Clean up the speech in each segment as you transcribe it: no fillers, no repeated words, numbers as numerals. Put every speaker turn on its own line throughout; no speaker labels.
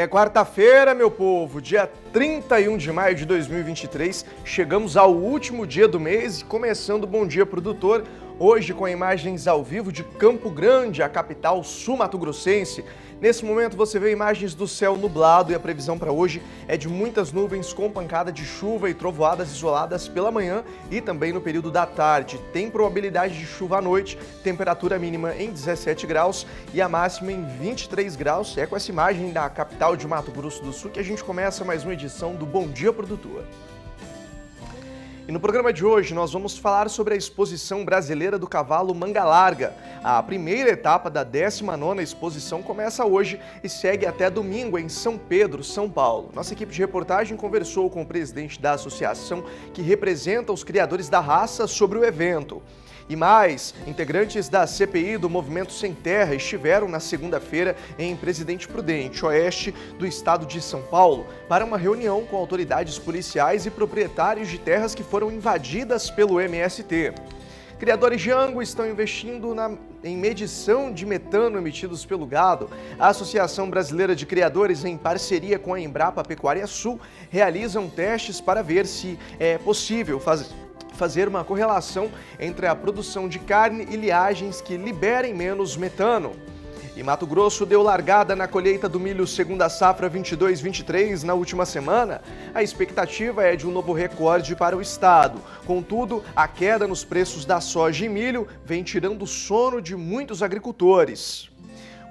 É quarta-feira, meu povo, dia 31 de maio de 2023. Chegamos ao último dia do mês e começando o Bom Dia Produtor, hoje com imagens ao vivo de Campo Grande, a capital sul-mato-grossense. Nesse momento você vê imagens do céu nublado e a previsão para hoje é de muitas nuvens com pancada de chuva e trovoadas isoladas pela manhã e também no período da tarde. Tem probabilidade de chuva à noite, temperatura mínima em 17 graus e a máxima em 23 graus. É com essa imagem da capital de Mato Grosso do Sul que a gente começa mais uma edição do Bom Dia Produtor. E no programa de hoje nós vamos falar sobre a exposição brasileira do cavalo Manga Larga. A primeira etapa da 19ª exposição começa hoje e segue até domingo em São Pedro, São Paulo. Nossa equipe de reportagem conversou com o presidente da associação que representa os criadores da raça sobre o evento. E mais, integrantes da CPI do Movimento Sem Terra estiveram na segunda-feira em Presidente Prudente, oeste do estado de São Paulo, para uma reunião com autoridades policiais e proprietários de terras que foram invadidas pelo MST. Criadores de ango estão investindo em medição de metano emitidos pelo gado. A Associação Brasileira de Criadores, em parceria com a Embrapa Pecuária Sul, realizam testes para ver se é possível fazer uma correlação entre a produção de carne e liagens que liberem menos metano. E Mato Grosso deu largada na colheita do milho segunda safra 22-23 na última semana. A expectativa é de um novo recorde para o estado. Contudo, a queda nos preços da soja e milho vem tirando o sono de muitos agricultores.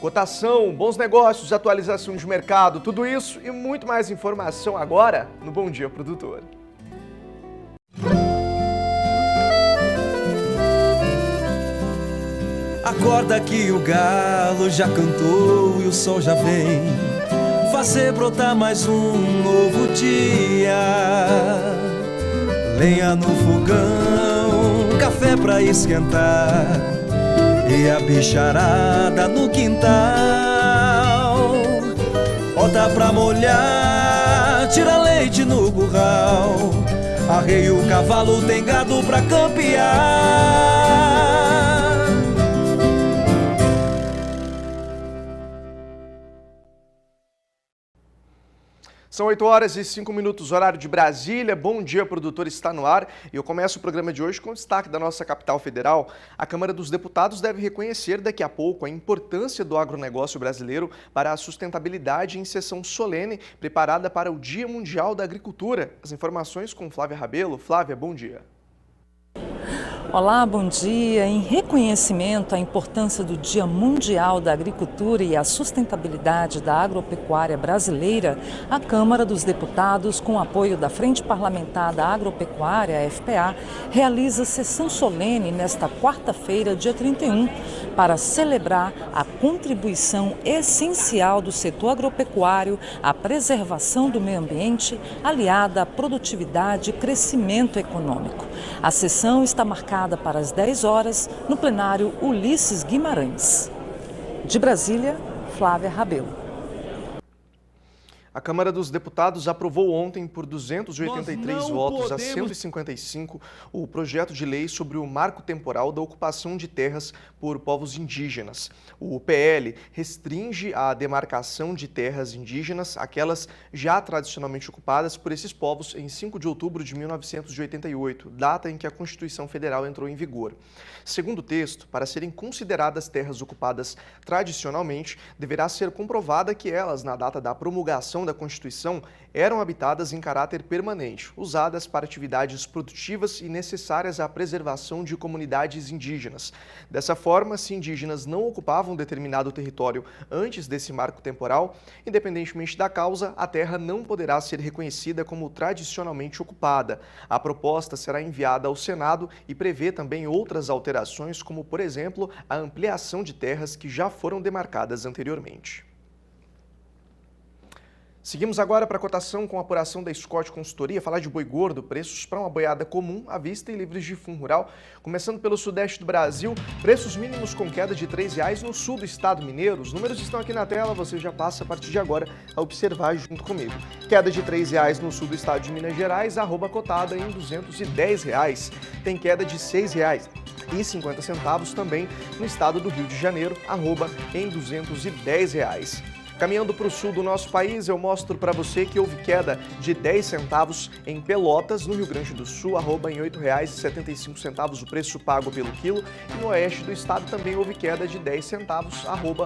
Cotação, bons negócios, atualização de mercado, tudo isso e muito mais informação agora no Bom Dia Produtor.
Acorda que o galo já cantou e o sol já vem fazer brotar mais um novo dia. Lenha no fogão, café pra esquentar e a bicharada no quintal. Bota pra molhar, tira leite no curral, arreia o cavalo, tem gado pra campear.
São 8h05, horário de Brasília. Bom Dia Produtor está no ar e eu começo o programa de hoje com destaque da nossa capital federal. A Câmara dos Deputados deve reconhecer daqui a pouco a importância do agronegócio brasileiro para a sustentabilidade em sessão solene preparada para o Dia Mundial da Agricultura. As informações com Flávia Rabelo. Flávia, bom dia.
Olá, bom dia. Em reconhecimento à importância do Dia Mundial da Agricultura e à sustentabilidade da agropecuária brasileira, a Câmara dos Deputados, com apoio da Frente Parlamentar da Agropecuária, a FPA, realiza sessão solene nesta quarta-feira, dia 31, para celebrar a contribuição essencial do setor agropecuário à preservação do meio ambiente, aliada à produtividade e crescimento econômico. A sessão está marcada para as 10 horas no plenário Ulisses Guimarães. De Brasília, Flávia Rabelo.
A Câmara dos Deputados aprovou ontem por 283 votos a 155 o projeto de lei sobre o marco temporal da ocupação de terras por povos indígenas. O PL restringe a demarcação de terras indígenas, aquelas já tradicionalmente ocupadas por esses povos, em 5 de outubro de 1988, data em que a Constituição Federal entrou em vigor. Segundo o texto, para serem consideradas terras ocupadas tradicionalmente, deverá ser comprovada que elas, na data da promulgação da Constituição, eram habitadas em caráter permanente, usadas para atividades produtivas e necessárias à preservação de comunidades indígenas. Dessa forma, se indígenas não ocupavam determinado território antes desse marco temporal, independentemente da causa, a terra não poderá ser reconhecida como tradicionalmente ocupada. A proposta será enviada ao Senado e prevê também outras alterações, como, por exemplo, a ampliação de terras que já foram demarcadas anteriormente. Seguimos agora para a cotação com a apuração da Scott Consultoria, falar de boi gordo, preços para uma boiada comum, à vista e livres de fumo rural. Começando pelo sudeste do Brasil, preços mínimos com queda de R$ 3,00 no sul do estado mineiro. Os números estão aqui na tela, você já passa a partir de agora a observar junto comigo. Queda de R$ 3,00 no sul do estado de Minas Gerais, arroba cotada em R$ 210. Tem queda de R$ 6,50 também no estado do Rio de Janeiro, arroba em R$ 210. Caminhando para o sul do nosso país, eu mostro para você que houve queda de 10 centavos em Pelotas, no Rio Grande do Sul, em R$ 8,75 o preço pago pelo quilo. E no oeste do estado também houve queda de 10 centavos,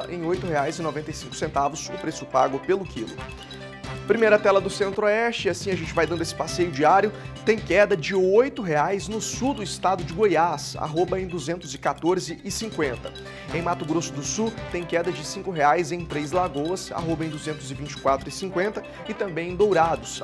em R$ 8,95 o preço pago pelo quilo. Primeira tela do Centro-Oeste, assim a gente vai dando esse passeio diário, tem queda de R$ 8,00 no sul do estado de Goiás, em R$ 214,50. Em Mato Grosso do Sul, tem queda de R$ 5,00 em Três Lagoas, em R$ 224,50 e também em Dourados,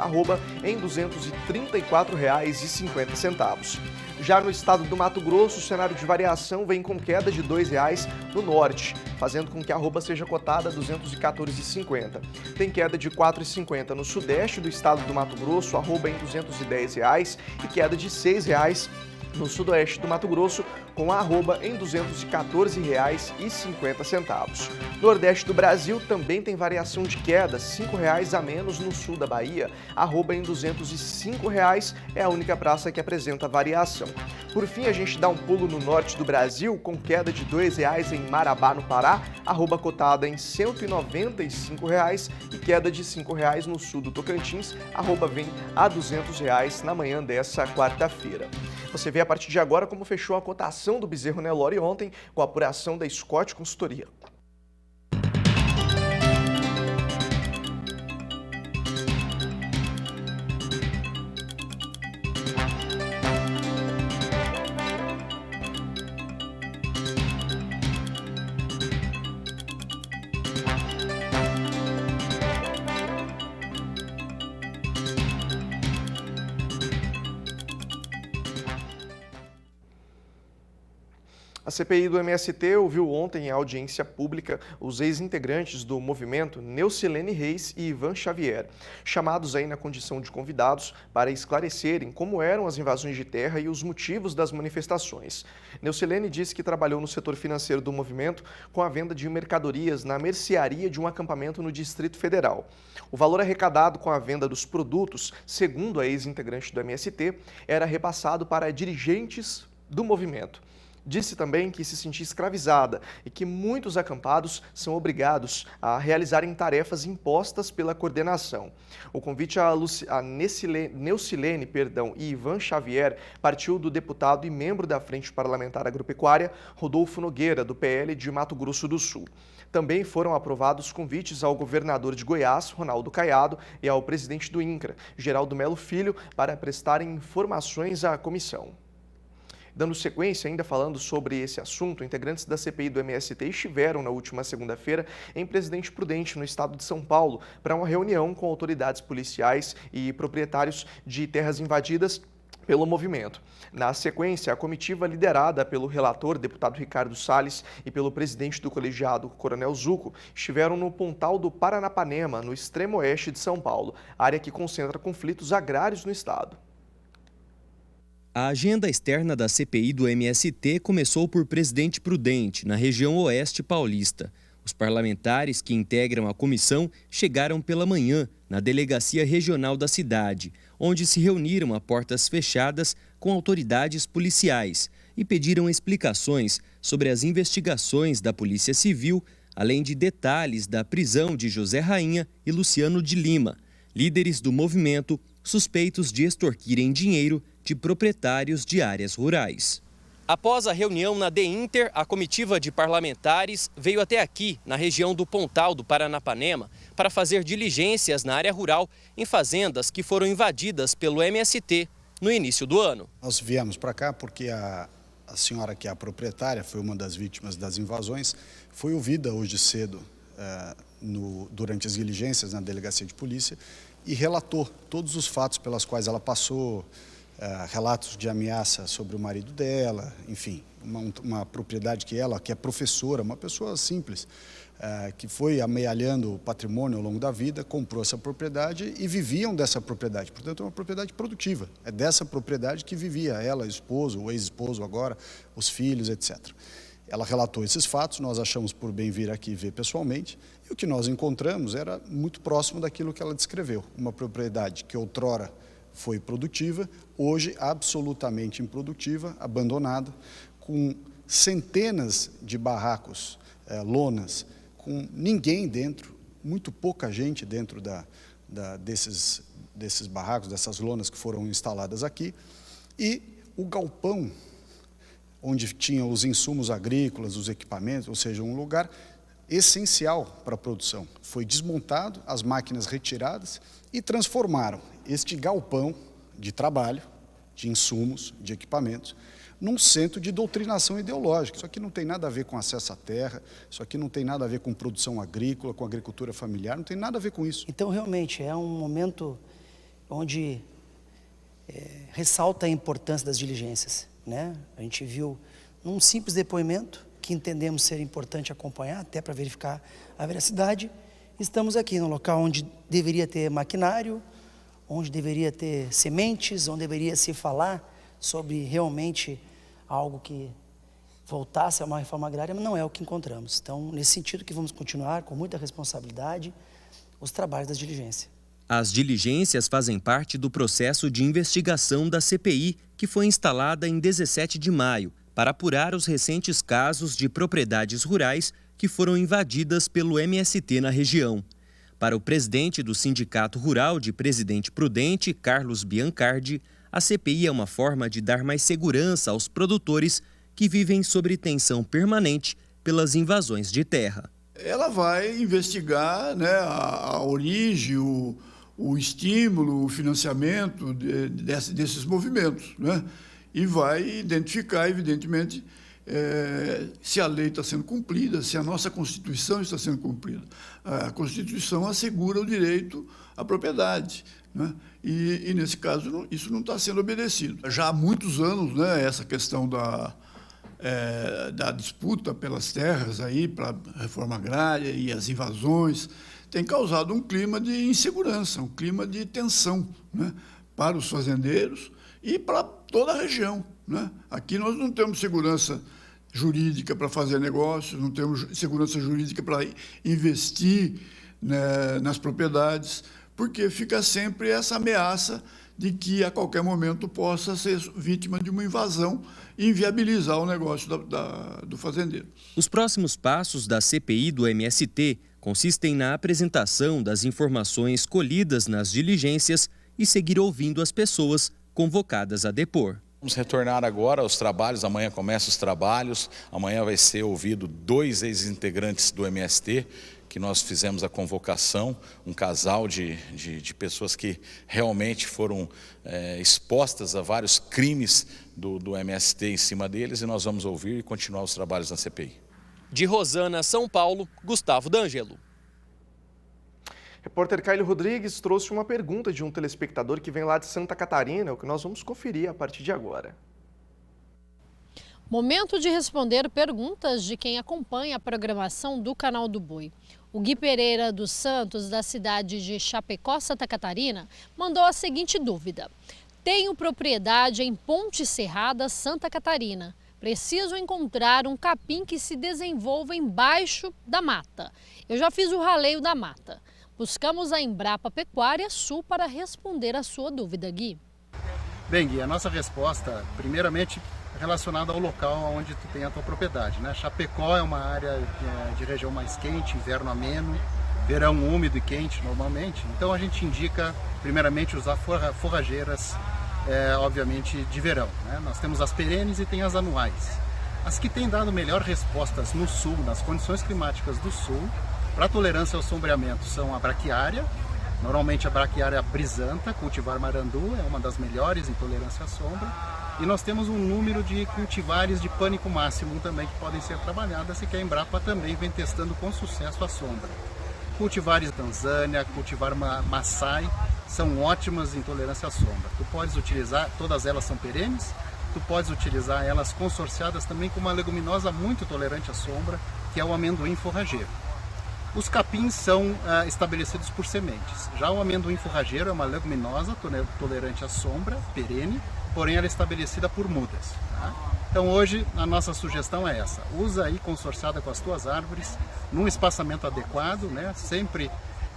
em R$ 234,50. Já no estado do Mato Grosso, o cenário de variação vem com queda de R$ 2,00 no norte, fazendo com que a arroba seja cotada a R$ 214,50. Tem queda de R$ 4,50 no sudeste do estado do Mato Grosso, em R$ 210,00 e queda de R$ 6,00 no sudoeste do Mato Grosso, com a arroba em R$ 214,50. Nordeste do Brasil também tem variação de queda, R$ 5,00 a menos no sul da Bahia, arroba em R$ 205,00 é a única praça que apresenta variação. Por fim, a gente dá um pulo no norte do Brasil, com queda de R$ 2,00 em Marabá, no Pará, arroba cotada em R$ 195,00 e queda de R$ 5,00 no sul do Tocantins, arroba vem a R$ 200,00 na manhã dessa quarta-feira. Você vê a partir de agora como fechou a cotação do Bezerro Nelore ontem com a apuração da Scott Consultoria. A CPI do MST ouviu ontem em audiência pública os ex-integrantes do movimento Neucilene Reis e Ivan Xavier, chamados aí na condição de convidados para esclarecerem como eram as invasões de terra e os motivos das manifestações. Neucilene disse que trabalhou no setor financeiro do movimento com a venda de mercadorias na mercearia de um acampamento no Distrito Federal. O valor arrecadado com a venda dos produtos, segundo a ex-integrante do MST, era repassado para dirigentes do movimento. Disse também que se sentia escravizada e que muitos acampados são obrigados a realizarem tarefas impostas pela coordenação. O convite a Neucilene e Ivan Xavier partiu do deputado e membro da Frente Parlamentar Agropecuária, Rodolfo Nogueira, do PL de Mato Grosso do Sul. Também foram aprovados convites ao governador de Goiás, Ronaldo Caiado, e ao presidente do INCRA, Geraldo Melo Filho, para prestarem informações à comissão. Dando sequência, ainda falando sobre esse assunto, integrantes da CPI do MST estiveram na última segunda-feira em Presidente Prudente, no estado de São Paulo, para uma reunião com autoridades policiais e proprietários de terras invadidas pelo movimento. Na sequência, a comitiva liderada pelo relator, deputado Ricardo Salles, e pelo presidente do colegiado, Coronel Zuco, estiveram no Pontal do Paranapanema, no extremo oeste de São Paulo, área que concentra conflitos agrários no estado.
A agenda externa da CPI do MST começou por Presidente Prudente, na região oeste paulista. Os parlamentares que integram a comissão chegaram pela manhã na Delegacia Regional da cidade, onde se reuniram a portas fechadas com autoridades policiais e pediram explicações sobre as investigações da Polícia Civil, além de detalhes da prisão de José Rainha e Luciano de Lima, líderes do movimento suspeitos de extorquirem dinheiro de proprietários de áreas rurais. Após a reunião na DEINTER, a comitiva de parlamentares veio até aqui, na região do Pontal do Paranapanema, para fazer diligências na área rural em fazendas que foram invadidas pelo MST no início do ano.
Nós viemos para cá porque a senhora que é a proprietária, foi uma das vítimas das invasões, foi ouvida hoje cedo durante as diligências na delegacia de polícia e relatou todos os fatos pelos quais ela passou, relatos de ameaça sobre o marido dela, enfim, uma propriedade que ela, que é professora, uma pessoa simples, que foi amealhando o patrimônio ao longo da vida, comprou essa propriedade e viviam dessa propriedade. Portanto, é uma propriedade produtiva. É dessa propriedade que vivia ela, esposo, o ex-esposo agora, os filhos, etc. Ela relatou esses fatos, nós achamos por bem vir aqui ver pessoalmente, e o que nós encontramos era muito próximo daquilo que ela descreveu. Uma propriedade que outrora foi produtiva, hoje absolutamente improdutiva, abandonada, com centenas de barracos, lonas, com ninguém dentro, muito pouca gente dentro desses barracos, dessas lonas que foram instaladas aqui, e o galpão, onde tinham os insumos agrícolas, os equipamentos, ou seja, um lugar essencial para a produção. Foi desmontado, as máquinas retiradas e transformaram este galpão de trabalho, de insumos, de equipamentos, num centro de doutrinação ideológica. Isso aqui não tem nada a ver com acesso à terra, isso aqui não tem nada a ver com produção agrícola, com agricultura familiar, não tem nada a ver com isso.
Então, realmente, é um momento onde ressalta a importância das diligências, né? A gente viu num simples depoimento, que entendemos ser importante acompanhar, até para verificar a veracidade. Estamos aqui no local onde deveria ter maquinário, onde deveria ter sementes, onde deveria se falar sobre realmente algo que voltasse a uma reforma agrária, mas não é o que encontramos. Então, nesse sentido que vamos continuar com muita responsabilidade os trabalhos das diligências.
As diligências fazem parte do processo de investigação da CPI, que foi instalada em 17 de maio, para apurar os recentes casos de propriedades rurais que foram invadidas pelo MST na região. Para o presidente do Sindicato Rural de Presidente Prudente, Carlos Biancardi, a CPI é uma forma de dar mais segurança aos produtores que vivem sob tensão permanente pelas invasões de terra.
Ela vai investigar, né, a origem, o estímulo, o financiamento desses movimentos, né? E vai identificar, evidentemente, se a lei está sendo cumprida, se a nossa Constituição está sendo cumprida. A Constituição assegura o direito à propriedade, né? E nesse caso, isso não está sendo obedecido. Já há muitos anos, né, essa questão da disputa pelas terras aí para a reforma agrária e as invasões tem causado um clima de insegurança, um clima de tensão, né, para os fazendeiros e para toda a região, né? Aqui nós não temos segurança jurídica para fazer negócios, não temos segurança jurídica para investir, né, nas propriedades, porque fica sempre essa ameaça de que a qualquer momento possa ser vítima de uma invasão e inviabilizar o negócio do fazendeiro.
Os próximos passos da CPI do MST consistem na apresentação das informações colhidas nas diligências e seguir ouvindo as pessoas convocadas a depor.
Vamos retornar agora aos trabalhos, amanhã começam os trabalhos, amanhã vai ser ouvido 2 ex-integrantes do MST, que nós fizemos a convocação, um casal de pessoas que realmente foram expostas a vários crimes do MST em cima deles, e nós vamos ouvir e continuar os trabalhos na CPI.
De Rosana, São Paulo, Gustavo D'Angelo.
Repórter Caio Rodrigues trouxe uma pergunta de um telespectador que vem lá de Santa Catarina, o que nós vamos conferir a partir de agora.
Momento de responder perguntas de quem acompanha a programação do Canal do Boi. O Gui Pereira dos Santos, da cidade de Chapecó, Santa Catarina, mandou a seguinte dúvida. Tenho propriedade em Ponte Serrada, Santa Catarina. Preciso encontrar um capim que se desenvolva embaixo da mata. Eu já fiz o raleio da mata. Buscamos a Embrapa Pecuária Sul para responder a sua dúvida, Gui.
Bem, Gui, a nossa resposta, primeiramente, relacionada ao local onde tu tem a tua propriedade, né? Chapecó é uma área de região mais quente, inverno ameno, verão úmido e quente normalmente. Então a gente indica, primeiramente, usar forrageiras, obviamente, de verão, né? Nós temos as perenes e tem as anuais. As que têm dado melhor respostas no sul, nas condições climáticas do sul, para tolerância ao sombreamento, são a braquiária, normalmente a braquiária brisanta, cultivar marandu, é uma das melhores em tolerância à sombra. E nós temos um número de cultivares de pânico máximo também que podem ser trabalhadas e que a Embrapa também vem testando com sucesso à sombra. Cultivares Tanzânia, cultivar Maasai, são ótimas em tolerância à sombra. Tu podes utilizar, todas elas são perenes, tu podes utilizar elas consorciadas também com uma leguminosa muito tolerante à sombra, que é o amendoim forrageiro. Os capins são estabelecidos por sementes. Já o amendoim forrageiro é uma leguminosa tolerante à sombra, perene, porém ela é estabelecida por mudas. Tá? Então hoje a nossa sugestão é essa, usa aí consorciada com as tuas árvores, num espaçamento adequado, né? Sempre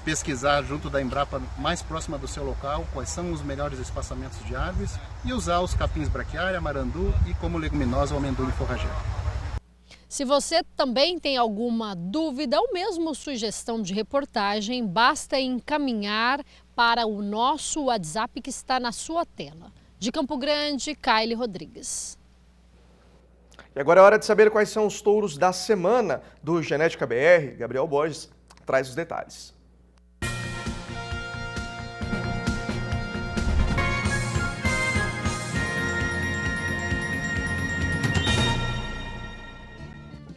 pesquisar junto da Embrapa mais próxima do seu local quais são os melhores espaçamentos de árvores e usar os capins braquiária, marandu e como leguminosa o amendoim forrageiro.
Se você também tem alguma dúvida ou mesmo sugestão de reportagem, basta encaminhar para o nosso WhatsApp que está na sua tela. De Campo Grande, Kaile Rodrigues.
E agora é hora de saber quais são os touros da semana do Genética BR. Gabriel Borges traz os detalhes.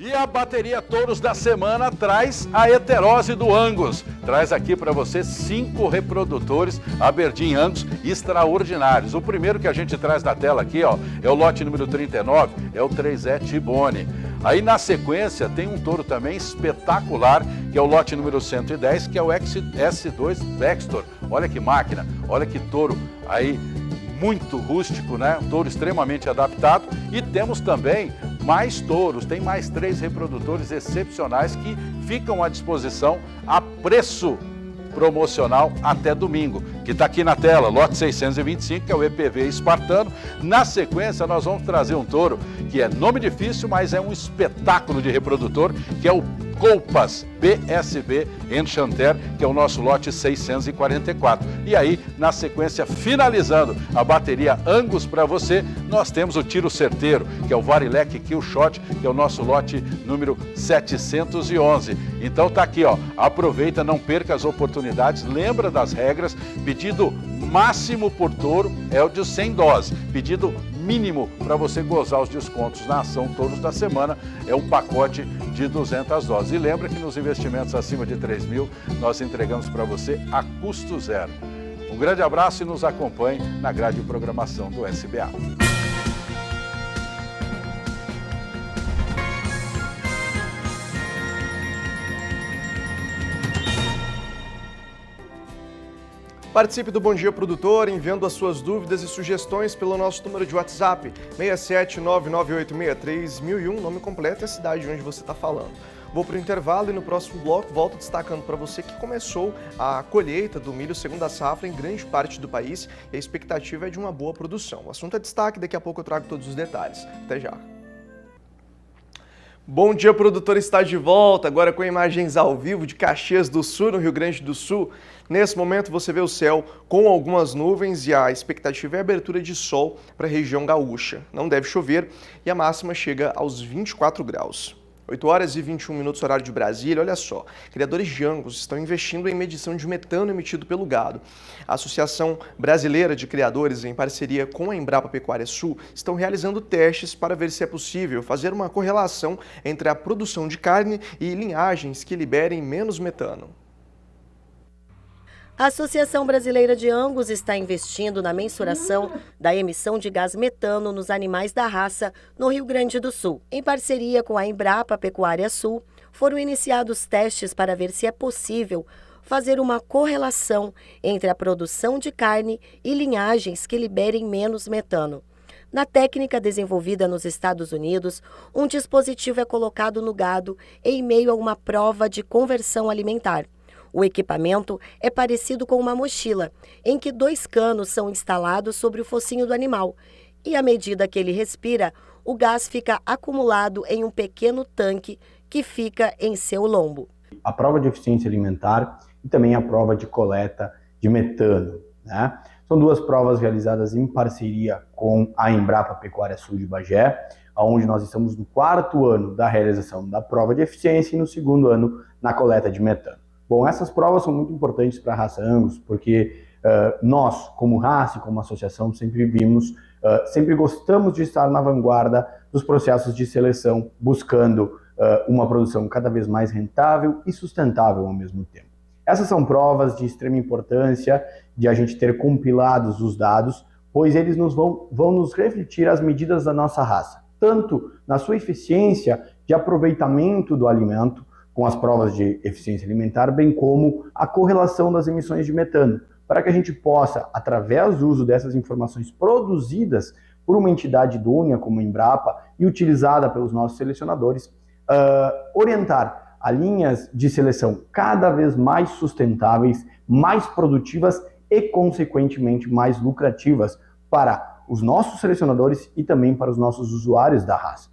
E a bateria Touros da semana traz a heterose do Angus. Traz aqui para você 5 reprodutores Aberdeen Angus extraordinários. O primeiro que a gente traz na tela aqui, ó, é o lote número 39, é o 3E T-Bone. Aí na sequência tem um touro também espetacular, que é o lote número 110, que é o S2 Baxter. Olha que máquina, olha que touro aí muito rústico, né? Um touro extremamente adaptado. E temos também mais touros, tem mais 3 reprodutores excepcionais que ficam à disposição a preço promocional até domingo, que está aqui na tela, lote 625, que é o EPV espartano. Na sequência, nós vamos trazer um touro que é nome difícil, mas é um espetáculo de reprodutor, que é o Colpas BSB Enchanter, que é o nosso lote 644. E aí, na sequência, finalizando a bateria Angus para você, nós temos o Tiro Certeiro, que é o Varilek Kill Shot, que é o nosso lote número 711. Então tá aqui, ó, aproveita, não perca as oportunidades, lembra das regras, pedido máximo por touro é o de 100 doses, pedido mínimo para você gozar os descontos na ação Touros da Semana é um pacote de 200 doses. E lembra que nos investimentos acima de 3 mil, nós entregamos para você a custo zero. Um grande abraço e nos acompanhe na grade de programação do SBA.
Participe do Bom Dia Produtor, enviando as suas dúvidas e sugestões pelo nosso número de WhatsApp, 67998631001, nome completo e a cidade onde você está falando. Vou para o intervalo e no próximo bloco volto destacando para você que começou a colheita do milho segunda safra em grande parte do país e a expectativa é de uma boa produção. O assunto é destaque, daqui a pouco eu trago todos os detalhes. Até já! Bom Dia Produtor está de volta, agora com imagens ao vivo de Caxias do Sul, no Rio Grande do Sul. Nesse momento você vê o céu com algumas nuvens e a expectativa é a abertura de sol para a região gaúcha. Não deve chover e a máxima chega aos 24 graus. 8 horas e 21 minutos, horário de Brasília. Olha só, criadores de Angus estão investindo em medição de metano emitido pelo gado. A Associação Brasileira de Criadores, em parceria com a Embrapa Pecuária Sul, estão realizando testes para ver se é possível fazer uma correlação entre a produção de carne e linhagens que liberem menos metano.
A Associação Brasileira de Angus está investindo na mensuração da emissão de gás metano nos animais da raça no Rio Grande do Sul. Em parceria com a Embrapa Pecuária Sul, foram iniciados testes para ver se é possível fazer uma correlação entre a produção de carne e linhagens que liberem menos metano. Na técnica desenvolvida nos Estados Unidos, um dispositivo é colocado no gado em meio a uma prova de conversão alimentar. O equipamento é parecido com uma mochila, em que 2 canos são instalados sobre o focinho do animal e, à medida que ele respira, o gás fica acumulado em um pequeno tanque que fica em seu lombo.
A prova de eficiência alimentar e também a prova de coleta de metano, né? São 2 provas realizadas em parceria com a Embrapa Pecuária Sul de Bagé, onde nós estamos no 4º ano da realização da prova de eficiência e no 2º ano na coleta de metano. Bom, essas provas são muito importantes para a raça Angus, porque nós, como raça e como associação, sempre gostamos de estar na vanguarda dos processos de seleção, buscando uma produção cada vez mais rentável e sustentável ao mesmo tempo. Essas são provas de extrema importância de a gente ter compilados os dados, pois eles vão nos refletir as medidas da nossa raça, tanto na sua eficiência de aproveitamento do alimento, com as provas de eficiência alimentar, bem como a correlação das emissões de metano, para que a gente possa, através do uso dessas informações produzidas por uma entidade idônea como a Embrapa e utilizada pelos nossos selecionadores, orientar a linhas de seleção cada vez mais sustentáveis, mais produtivas e, consequentemente, mais lucrativas para os nossos selecionadores e também para os nossos usuários da raça.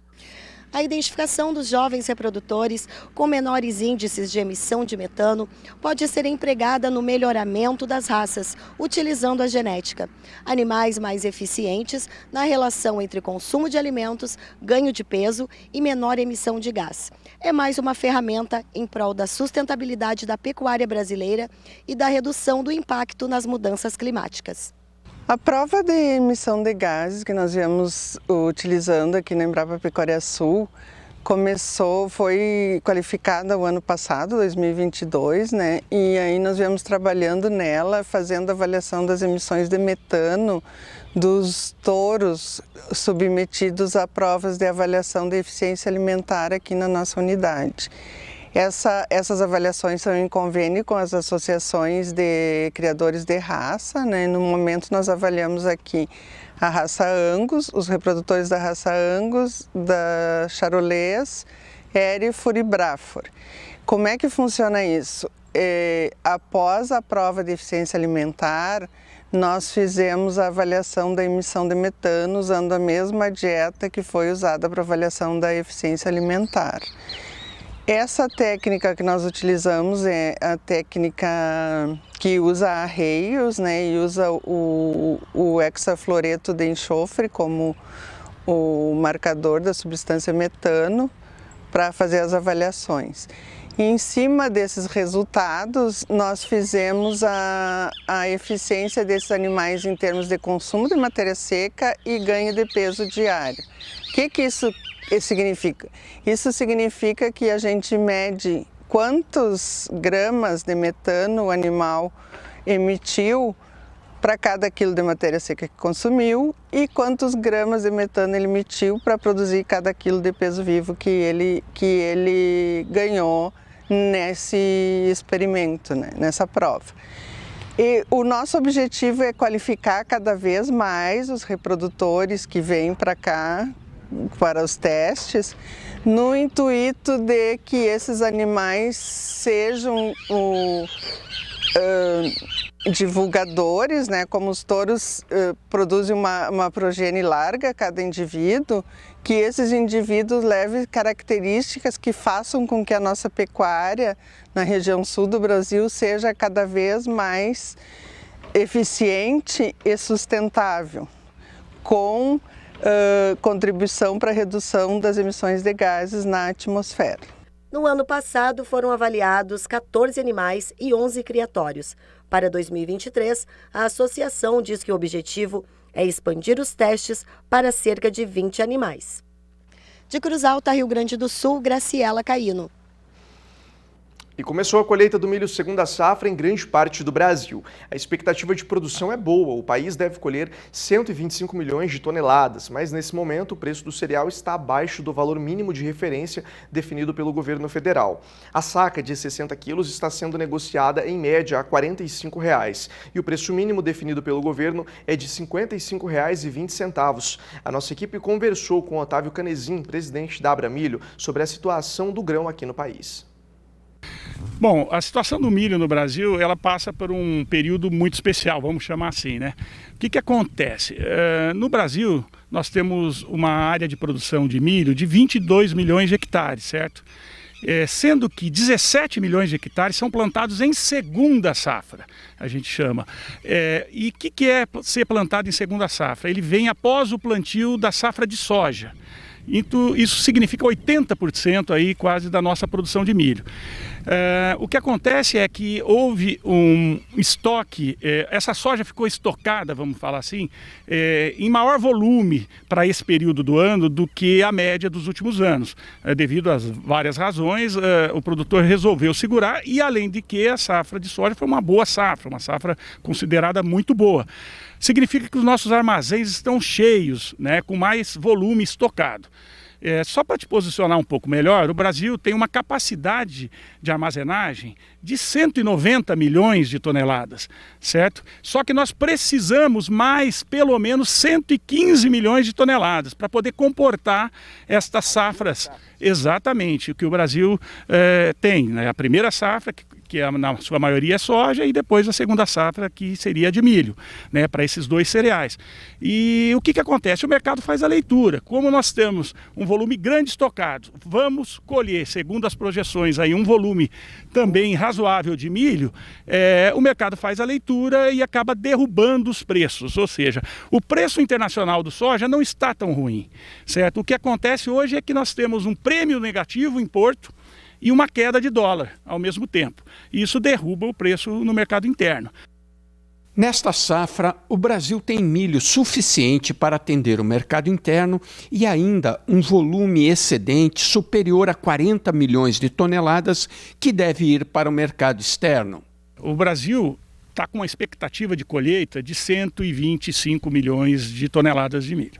A identificação dos jovens reprodutores com menores índices de emissão de metano pode ser empregada no melhoramento das raças, utilizando a genética. Animais mais eficientes na relação entre consumo de alimentos, ganho de peso e menor emissão de gás. É mais uma ferramenta em prol da sustentabilidade da pecuária brasileira e da redução do impacto nas mudanças climáticas.
A prova de emissão de gases que nós viemos utilizando aqui na Embrapa Pecuária Sul foi qualificada o ano passado, 2022, né? E aí nós viemos trabalhando nela, fazendo avaliação das emissões de metano dos touros submetidos a provas de avaliação de eficiência alimentar aqui na nossa unidade. Essas avaliações são em convênio com as associações de criadores de raça, né? No momento nós avaliamos aqui a raça Angus, os reprodutores da raça Angus, da Charolais, Hereford e Braford. Como é que funciona isso? Após a prova de eficiência alimentar, nós fizemos a avaliação da emissão de metano usando a mesma dieta que foi usada para avaliação da eficiência alimentar. Essa técnica que nós utilizamos é a técnica que usa arreios, né, e usa o hexafluoreto de enxofre como o marcador da substância metano para fazer as avaliações. E em cima desses resultados, nós fizemos a eficiência desses animais em termos de consumo de matéria seca e ganho de peso diário. O que isso significa? Isso significa que a gente mede quantos gramas de metano o animal emitiu para cada quilo de matéria seca que consumiu e quantos gramas de metano ele emitiu para produzir cada quilo de peso vivo que ele ganhou nesse experimento, né, nessa prova. E o nosso objetivo é qualificar cada vez mais os reprodutores que vêm para cá para os testes, no intuito de que esses animais sejam divulgadores, né? Como os touros produzem uma progenie larga cada indivíduo, que esses indivíduos levem características que façam com que a nossa pecuária na região sul do Brasil seja cada vez mais eficiente e sustentável, com contribuição para a redução das emissões de gases na atmosfera.
No ano passado, foram avaliados 14 animais e 11 criatórios. Para 2023, a associação diz que o objetivo é expandir os testes para cerca de 20 animais. De Cruz Alta, Rio Grande do Sul, Graciela Caíno.
E começou a colheita do milho segunda safra em grande parte do Brasil. A expectativa de produção é boa. O país deve colher 125 milhões de toneladas, mas nesse momento o preço do cereal está abaixo do valor mínimo de referência definido pelo governo federal. A saca de 60 quilos está sendo negociada em média a R$ 45 e o preço mínimo definido pelo governo é de R$ 55,20. A nossa equipe conversou com Otávio Canezin, presidente da Abramilho, sobre a situação do grão aqui no país.
Bom, a situação do milho no Brasil, ela passa por um período muito especial, vamos chamar assim, né? O que acontece? No Brasil, nós temos uma área de produção de milho de 22 milhões de hectares, certo? Sendo que 17 milhões de hectares são plantados em segunda safra, a gente chama. E o que é ser plantado em segunda safra? Ele vem após o plantio da safra de soja. Isso significa 80% aí quase da nossa produção de milho. O que acontece é que houve um estoque, essa soja ficou estocada, vamos falar assim, em maior volume para esse período do ano do que a média dos últimos anos. Devido às várias razões, o produtor resolveu segurar e, além de que, a safra de soja foi uma boa safra, uma safra considerada muito boa. Significa que os nossos armazéns estão cheios, né, com mais volume estocado. Só para te posicionar um pouco melhor, o Brasil tem uma capacidade de armazenagem de 190 milhões de toneladas, certo? Só que nós precisamos mais, pelo menos 115 milhões de toneladas para poder comportar estas safras. Exatamente, o que o Brasil tem, né? A primeira safra, que na sua maioria é soja, e depois a segunda safra, que seria de milho, né, para esses 2 cereais. E o que acontece? O mercado faz a leitura. Como nós temos um volume grande estocado, vamos colher, segundo as projeções, aí, um volume também razoável de milho, o mercado faz a leitura e acaba derrubando os preços. Ou seja, o preço internacional do soja não está tão ruim, certo? O que acontece hoje é que nós temos um prêmio negativo em Porto e uma queda de dólar ao mesmo tempo. Isso derruba o preço no mercado interno.
Nesta safra, o Brasil tem milho suficiente para atender o mercado interno e ainda um volume excedente superior a 40 milhões de toneladas que deve ir para o mercado externo.
O Brasil está com uma expectativa de colheita de 125 milhões de toneladas de milho.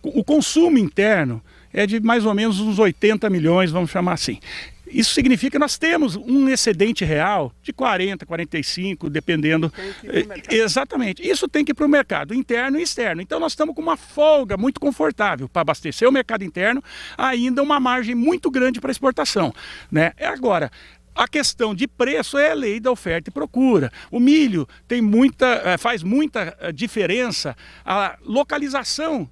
O consumo interno é de mais ou menos uns 80 milhões, vamos chamar assim. Isso significa que nós temos um excedente real de 40, 45, dependendo. Exatamente. Isso tem que ir para o mercado interno e externo. Então nós estamos com uma folga muito confortável para abastecer o mercado interno, ainda uma margem muito grande para exportação, né? Agora, a questão de preço é a lei da oferta e procura. O milho faz muita diferença a localização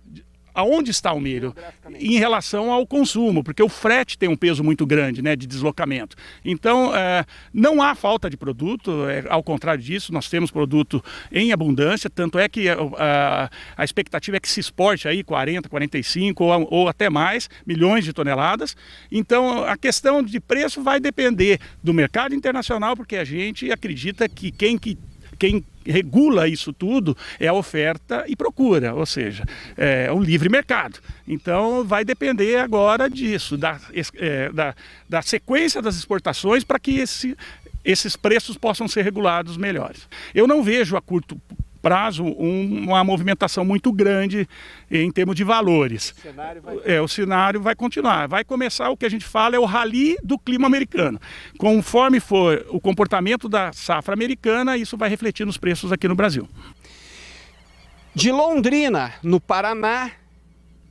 aonde está o milho em relação ao consumo, porque o frete tem um peso muito grande, né, de deslocamento. Então, não há falta de produto, ao contrário disso, nós temos produto em abundância, tanto é que a expectativa é que se exporte aí 40, 45 ou até mais milhões de toneladas. Então, a questão de preço vai depender do mercado internacional, porque a gente acredita que quem regula isso tudo é a oferta e procura, ou seja, é um livre mercado. Então vai depender agora disso, da sequência das exportações para que esses preços possam ser regulados melhores. Eu não vejo a curto prazo uma movimentação muito grande em termos de valores. O cenário vai continuar. Vai começar, o que a gente fala, é o rally do clima americano. Conforme for o comportamento da safra americana, isso vai refletir nos preços aqui no Brasil.
De Londrina, no Paraná,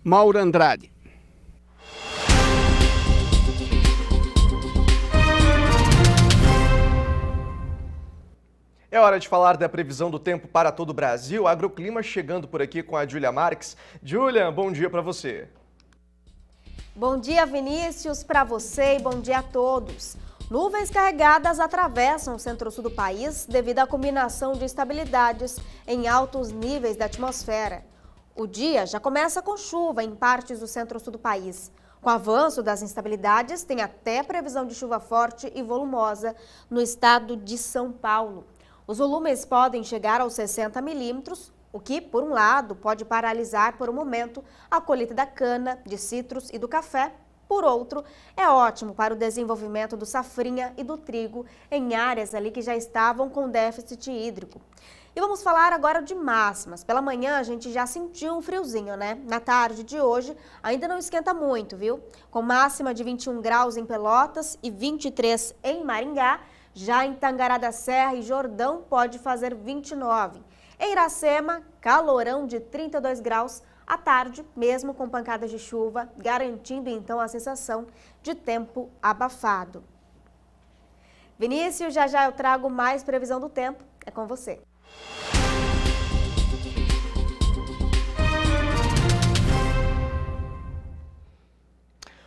Mauro Andrade.
É hora de falar da previsão do tempo para todo o Brasil. Agroclima chegando por aqui com a Júlia Marques. Júlia, bom dia para você.
Bom dia, Vinícius, para você e bom dia a todos. Nuvens carregadas atravessam o centro-sul do país devido à combinação de instabilidades em altos níveis da atmosfera. O dia já começa com chuva em partes do centro-sul do país. Com o avanço das instabilidades, tem até previsão de chuva forte e volumosa no estado de São Paulo. Os volumes podem chegar aos 60 milímetros, o que, por um lado, pode paralisar por um momento a colheita da cana, de citros e do café. Por outro, é ótimo para o desenvolvimento do safrinha e do trigo em áreas ali que já estavam com déficit hídrico. E vamos falar agora de máximas. Pela manhã a gente já sentiu um friozinho, né? Na tarde de hoje ainda não esquenta muito, viu? Com máxima de 21 graus em Pelotas e 23 em Maringá. Já em Tangará da Serra e Jordão pode fazer 29. Em Iracema, calorão de 32 graus à tarde, mesmo com pancadas de chuva, garantindo então a sensação de tempo abafado. Vinícius, já eu trago mais previsão do tempo. É com você.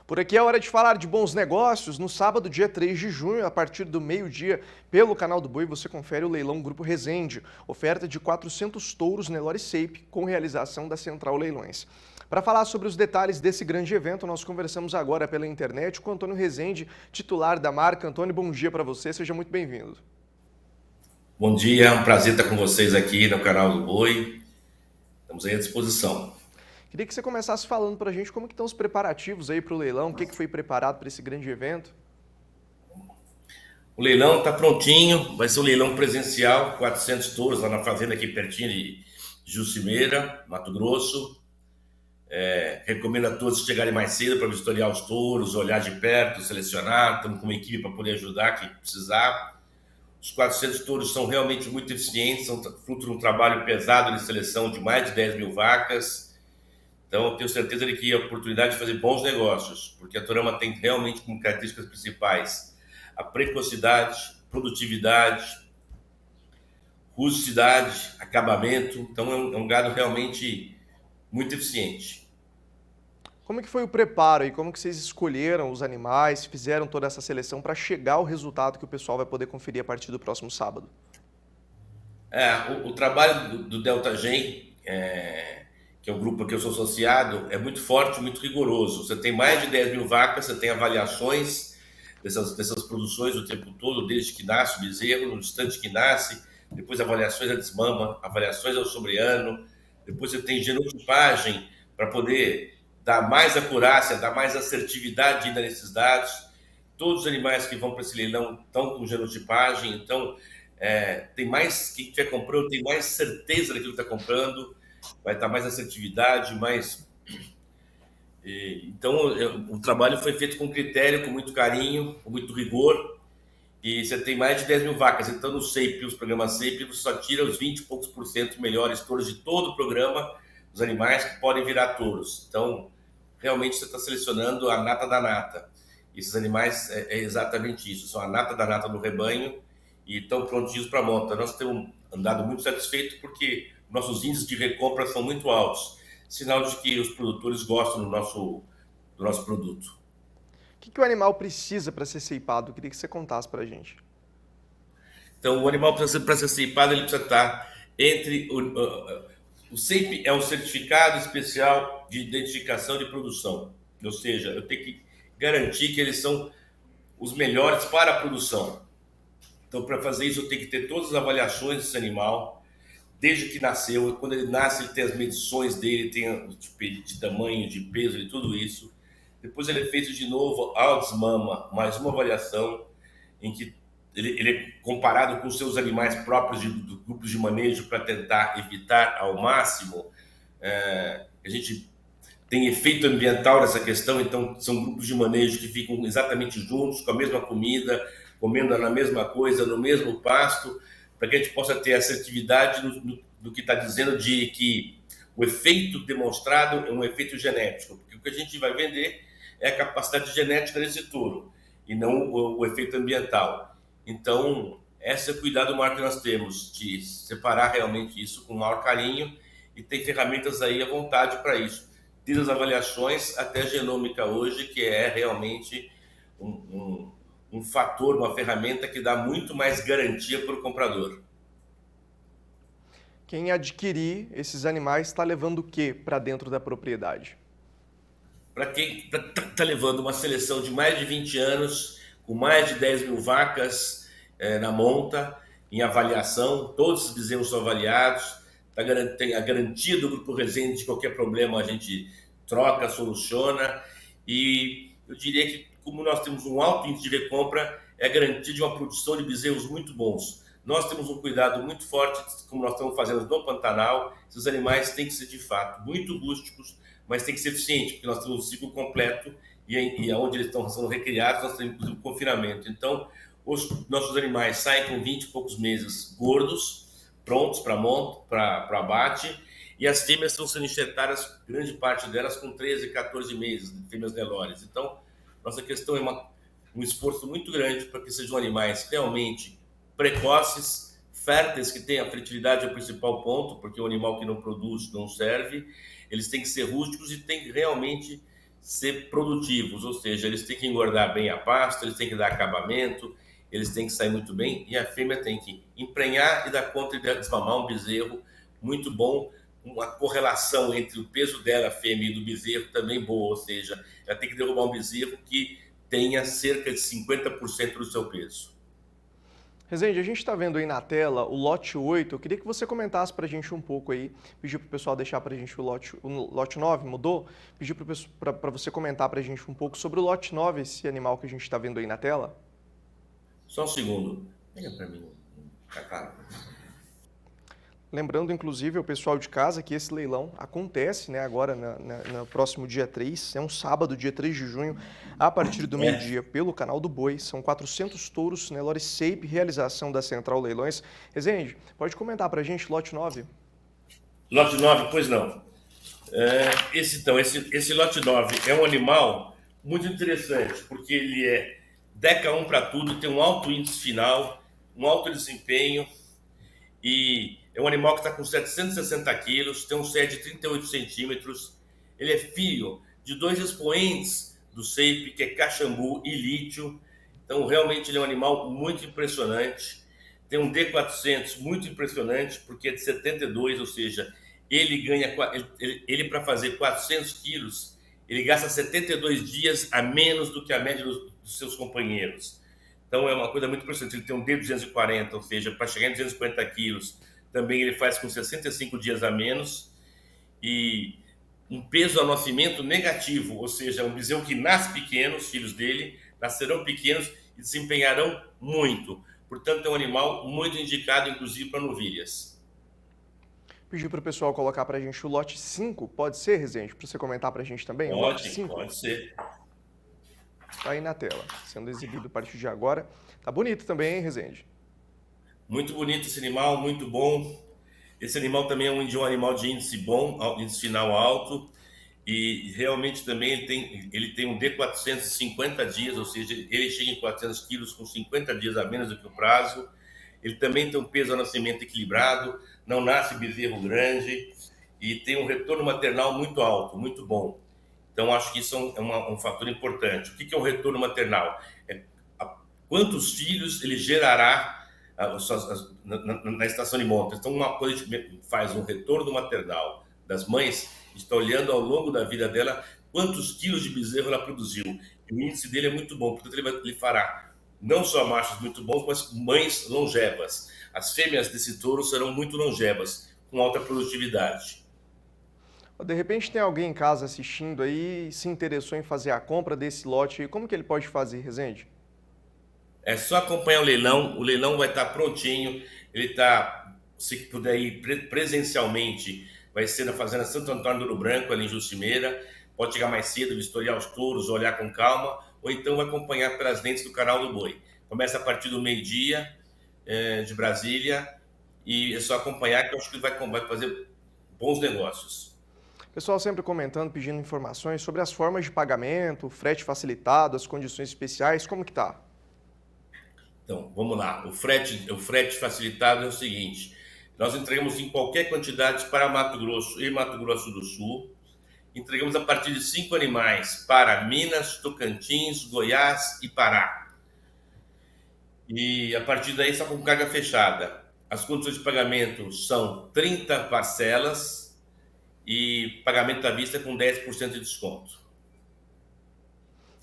Por aqui é hora de falar de bons negócios. No sábado, dia 3 de junho, a partir do meio-dia, pelo Canal do Boi, você confere o leilão Grupo Resende. Oferta de 400 touros Nelore Shape, com realização da Central Leilões. Para falar sobre os detalhes desse grande evento, nós conversamos agora pela internet com Antônio Resende, titular da marca. Antônio, bom dia para você, seja muito bem-vindo.
Bom dia, é um prazer estar com vocês aqui no Canal do Boi. Estamos aí à disposição.
Queria que você começasse falando para a gente como que estão os preparativos aí para o leilão, o que foi preparado para esse grande evento.
O leilão está prontinho, vai ser um leilão presencial, 400 touros lá na fazenda aqui pertinho de Jucimeira, Mato Grosso. Recomendo a todos chegarem mais cedo para vistoriar os touros, olhar de perto, selecionar. Estamos com uma equipe para poder ajudar quem precisar. Os 400 touros são realmente muito eficientes, são fruto de um trabalho pesado de seleção de mais de 10 mil vacas. Então, eu tenho certeza de que a oportunidade de fazer bons negócios, porque a Torama tem realmente como características principais a precocidade, produtividade, rusticidade, acabamento. Então é um gado realmente muito eficiente.
Como que foi o preparo e como que vocês escolheram os animais, fizeram toda essa seleção para chegar ao resultado que o pessoal vai poder conferir a partir do próximo sábado?
O trabalho do Delta Gen, que é o grupo a que eu sou associado, é muito forte, muito rigoroso. Você tem mais de 10 mil vacas, você tem avaliações dessas produções o tempo todo, desde que nasce o bezerro, no instante que nasce, depois avaliações à desmama, avaliações ao sobreano, depois você tem genotipagem para poder dar mais acurácia, dar mais assertividade ainda nesses dados. Todos os animais que vão para esse leilão estão com genotipagem, então tem mais, quem estiver comprando tem mais certeza daquilo que está comprando, vai estar mais assertividade, mais... Então o trabalho foi feito com critério, com muito carinho, com muito rigor, e você tem mais de 10 mil vacas, então no SEIP, os programas SEIP, você só tira os 20 e poucos % melhores touros de todo o programa, os animais que podem virar touros. Então, realmente você está selecionando a nata da nata. Esses animais é exatamente isso, são a nata da nata do rebanho e estão prontinhos para a monta. Nós temos andado muito satisfeitos porque nossos índices de recompra são muito altos, sinal de que os produtores gostam do nosso produto.
O que o animal precisa para ser ceipado? Eu queria que você contasse para a gente.
Então, o animal para ser ceipado, ele precisa estar entre... O CEIP é um certificado especial de identificação de produção, ou seja, eu tenho que garantir que eles são os melhores para a produção. Então, para fazer isso, eu tenho que ter todas as avaliações desse animal, desde que nasceu. Quando ele nasce, ele tem as medições dele, tem de tamanho, de peso, de tudo isso. Depois ele é feito de novo ao desmama, mais uma avaliação em que ele é comparado com os seus animais próprios do grupos de manejo para tentar evitar ao máximo. A gente tem efeito ambiental nessa questão, então são grupos de manejo que ficam exatamente juntos, com a mesma comida, comendo na mesma coisa, no mesmo pasto, para que a gente possa ter assertividade do que está dizendo de que o efeito demonstrado é um efeito genético, porque o que a gente vai vender é a capacidade genética desse touro, e não o efeito ambiental. Então, esse é o cuidado maior que nós temos, de separar realmente isso com o maior carinho, e tem ferramentas aí à vontade para isso. Desde as avaliações até a genômica hoje, que é realmente um fator, uma ferramenta que dá muito mais garantia para o comprador.
Quem adquirir esses animais está levando o que para dentro da propriedade?
Para quem está levando uma seleção de mais de 20 anos, com mais de 10 mil vacas na monta, em avaliação, todos os bezerros são avaliados, tem a garantia do Grupo Resende de qualquer problema a gente troca, soluciona, e eu diria que como nós temos um alto índice de recompra, é a garantia de uma produção de bezerros muito bons. Nós temos um cuidado muito forte, como nós estamos fazendo no Pantanal, esses animais têm que ser de fato muito rústicos, mas tem que ser eficiente, porque nós temos um ciclo completo e onde eles estão sendo recriados, nós temos inclusive confinamento. Então, os nossos animais saem com 20 e poucos meses gordos, prontos para abate, e as fêmeas estão sendo enxertadas, grande parte delas com 13, 14 meses, fêmeas Nelores. Então, nossa questão é um esforço muito grande para que sejam animais realmente precoces, férteis, que tenham a fertilidade é o principal ponto, porque o animal que não produz não serve. Eles têm que ser rústicos e têm que realmente ser produtivos, ou seja, eles têm que engordar bem a pasta, eles têm que dar acabamento, eles têm que sair muito bem, e a fêmea tem que emprenhar e dar conta de desmamar um bezerro muito bom, uma correlação entre o peso dela, a fêmea, e do bezerro também boa, ou seja, ela tem que derrubar um bezerro que tenha cerca de 50% do seu peso.
Resende, a gente está vendo aí na tela o lote 8, eu queria que você comentasse para a gente um pouco aí, pedir para o pessoal deixar para a gente o lote 9, mudou? Pedir para você comentar para a gente um pouco sobre o lote 9, esse animal que a gente está vendo aí na tela.
Só um segundo, pega para mim, Cacá.
Lembrando, inclusive, ao pessoal de casa que esse leilão acontece, né, agora no próximo dia 3, é um sábado, dia 3 de junho, a partir do meio-dia, pelo canal do Boi. São 400 touros Nelore SEIP, realização da Central Leilões. Resende, pode comentar para a gente, lote 9?
Lote 9, pois não. Esse lote 9 é um animal muito interessante, porque ele é DECA 1 para tudo, tem um alto índice final, um alto desempenho, e é um animal que está com 760 quilos, tem um CE de 38 centímetros, ele é filho de 2 expoentes do SEIP, que é Caxambu e Lítio, então realmente ele é um animal muito impressionante. Tem um D400 muito impressionante, porque é de 72, ou seja, ele ganha, ele para fazer 400 quilos, ele gasta 72 dias a menos do que a média dos seus companheiros. Então é uma coisa muito impressionante. Ele tem um D240, ou seja, para chegar em 250 quilos, também ele faz com 65 dias a menos. E um peso ao nascimento negativo, ou seja, um bezerro que nasce pequeno, os filhos dele nascerão pequenos e desempenharão muito. Portanto, é um animal muito indicado, inclusive, para novilhas.
Pedir para o pessoal colocar para a gente o lote 5, pode ser, Rezende? Para você comentar para a gente também?
Pode ser.
Está aí na tela, sendo exibido a partir de agora. Tá bonito também, hein, Rezende?
Muito bonito esse animal, muito bom. Esse animal também é um animal de índice bom, índice final alto. E realmente também ele tem um D400 de 50 dias, ou seja, ele chega em 400 quilos com 50 dias a menos do que o prazo. Ele também tem um peso ao nascimento equilibrado, não nasce bezerro grande e tem um retorno maternal muito alto, muito bom. Então, acho que isso é um fator importante. O que é o retorno maternal? Quantos filhos ele gerará na estação de monta. Então, uma coisa a gente faz um retorno maternal das mães, está olhando ao longo da vida dela quantos quilos de bezerro ela produziu. E o índice dele é muito bom, portanto ele fará não só machos muito bons, mas mães longevas. As fêmeas desse touro serão muito longevas, com alta produtividade.
De repente tem alguém em casa assistindo aí e se interessou em fazer a compra desse lote, como que ele pode fazer, Rezende?
É só acompanhar o leilão vai estar prontinho, ele está, se puder ir presencialmente, vai ser na Fazenda Santo Antônio do Ouro Branco, ali em Jucimeira. Pode chegar mais cedo, vistoriar os touros, olhar com calma, ou então vai acompanhar pelas lentes do Canal do Boi. Começa a partir do meio-dia de Brasília, e é só acompanhar que eu acho que ele vai fazer bons negócios.
Pessoal sempre comentando, pedindo informações sobre as formas de pagamento, frete facilitado, as condições especiais, como que tá?
Então, vamos lá. O frete facilitado é o seguinte: nós entregamos em qualquer quantidade para Mato Grosso e Mato Grosso do Sul. Entregamos a partir de 5 animais para Minas, Tocantins, Goiás e Pará. E a partir daí só com carga fechada. As condições de pagamento são 30 parcelas e pagamento à vista com 10% de desconto.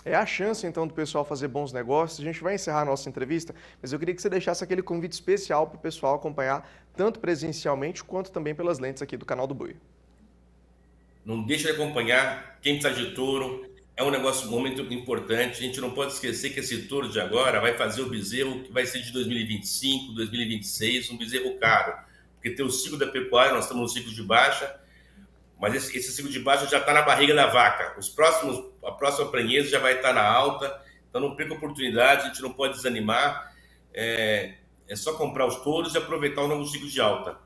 É a chance, então, do pessoal fazer bons negócios. A gente vai encerrar a nossa entrevista, mas eu queria que você deixasse aquele convite especial para o pessoal acompanhar, tanto presencialmente, quanto também pelas lentes aqui do Canal do Boi.
Não deixa de acompanhar quem precisa de touro. É um negócio muito importante. A gente não pode esquecer que esse touro de agora vai fazer o bezerro que vai ser de 2025, 2026, um bezerro caro. Porque tem o ciclo da pecuária, nós estamos no ciclo de baixa, mas esse ciclo de baixa já está na barriga da vaca. A próxima prenhez já vai estar na alta, então não perca a oportunidade, a gente não pode desanimar. É só comprar os touros e aproveitar o novo ciclo de alta.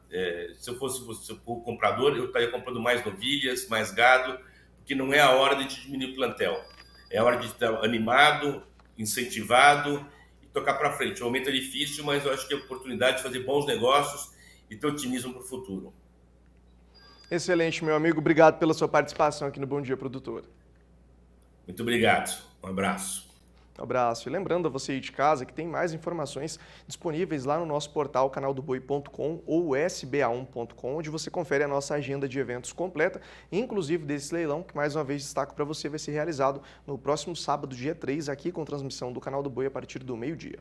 Se eu fosse o comprador, eu estaria comprando mais novilhas, mais gado, porque não é a hora de diminuir o plantel. É a hora de estar animado, incentivado e tocar para frente. O momento é difícil, mas eu acho que é a oportunidade de fazer bons negócios e ter otimismo para o futuro.
Excelente, meu amigo. Obrigado pela sua participação aqui no Bom Dia Produtor.
Muito obrigado. Um abraço.
Um abraço. E lembrando a você aí de casa que tem mais informações disponíveis lá no nosso portal canaldoboi.com ou sba1.com, onde você confere a nossa agenda de eventos completa, inclusive desse leilão, que mais uma vez destaco para você, vai ser realizado no próximo sábado, dia 3, aqui com transmissão do Canal do Boi a partir do meio-dia.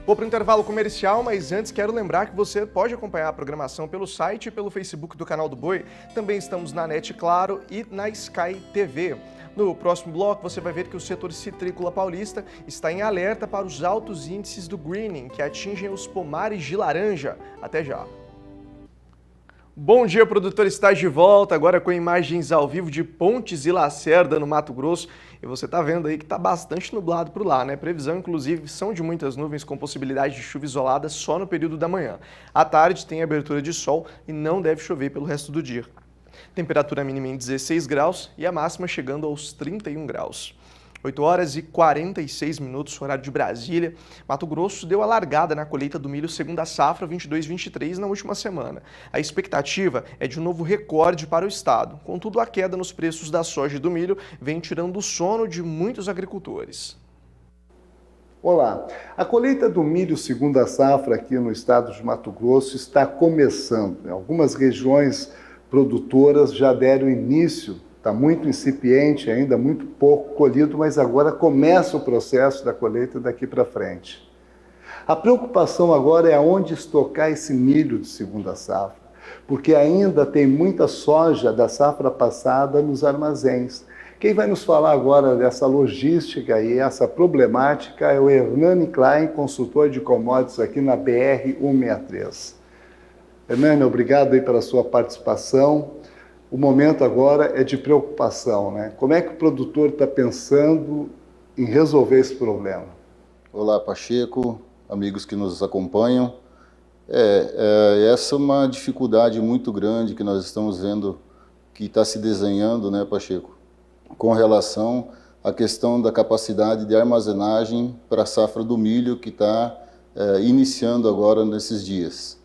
Vou para o intervalo comercial, mas antes quero lembrar que você pode acompanhar a programação pelo site e pelo Facebook do Canal do Boi. Também estamos na NET Claro e na Sky TV. No próximo bloco, você vai ver que o setor citrícola paulista está em alerta para os altos índices do greening, que atingem os pomares de laranja. Até já! Bom dia, produtor, está de volta, agora com imagens ao vivo de Pontes e Lacerda, no Mato Grosso. E você está vendo aí que está bastante nublado por lá, né? Previsão, inclusive, são de muitas nuvens com possibilidade de chuva isolada só no período da manhã. À tarde tem abertura de sol e não deve chover pelo resto do dia. Temperatura mínima em 16 graus e a máxima chegando aos 31 graus. 8 horas e 46 minutos, horário de Brasília. Mato Grosso deu a largada na colheita do milho segunda safra 22-23 na última semana. A expectativa é de um novo recorde para o estado. Contudo, a queda nos preços da soja e do milho vem tirando o sono de muitos agricultores.
Olá, a colheita do milho segunda safra aqui no estado de Mato Grosso está começando. Algumas regiões produtoras já deram início, está muito incipiente ainda, muito pouco colhido, mas agora começa o processo da colheita daqui para frente. A preocupação agora é aonde estocar esse milho de segunda safra, porque ainda tem muita soja da safra passada nos armazéns. Quem vai nos falar agora dessa logística e essa problemática é o Hernani Klein, consultor de commodities aqui na BR-163. Hernani, obrigado aí pela sua participação. O momento agora é de preocupação, né? Como é que o produtor está pensando em resolver esse problema?
Olá, Pacheco, amigos que nos acompanham. Essa é uma dificuldade muito grande que nós estamos vendo que está se desenhando, né, Pacheco? Com relação à questão da capacidade de armazenagem para a safra do milho que está iniciando agora nesses dias.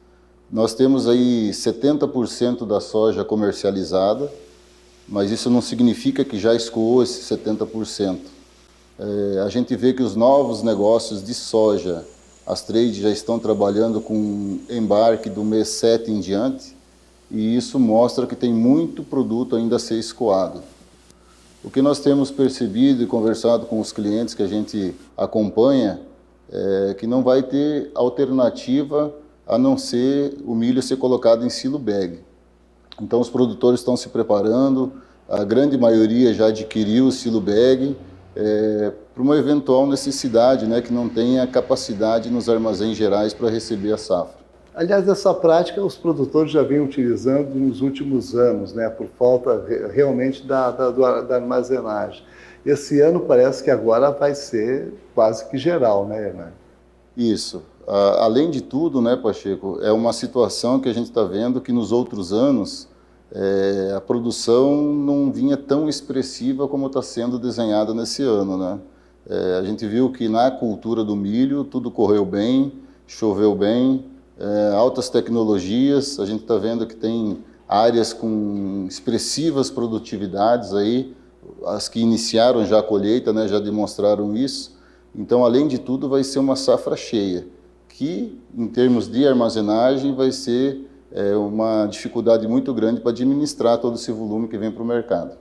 Nós temos aí 70% da soja comercializada, mas isso não significa que já escoou esse 70%. A gente vê que os novos negócios de soja, as trades já estão trabalhando com embarque do mês 7 em diante, e isso mostra que tem muito produto ainda a ser escoado. O que nós temos percebido e conversado com os clientes que a gente acompanha é que não vai ter alternativa a não ser o milho ser colocado em silo bag. Então os produtores estão se preparando, a grande maioria já adquiriu o silo bag para uma eventual necessidade, né, que não tenha capacidade nos armazéns gerais para receber a safra.
Aliás, essa prática os produtores já vêm utilizando nos últimos anos, né, por falta realmente da armazenagem. Esse ano parece que agora vai ser quase que geral, né, Hernani?
Isso. Além de tudo, né, Pacheco, é uma situação que a gente está vendo que nos outros anos a produção não vinha tão expressiva como está sendo desenhada nesse ano, né? A gente viu que na cultura do milho tudo correu bem, choveu bem, altas tecnologias, a gente está vendo que tem áreas com expressivas produtividades aí, as que iniciaram já a colheita, né, já demonstraram isso. Então, além de tudo, vai ser uma safra cheia, que em termos de armazenagem vai ser uma dificuldade muito grande para administrar todo esse volume que vem para o mercado.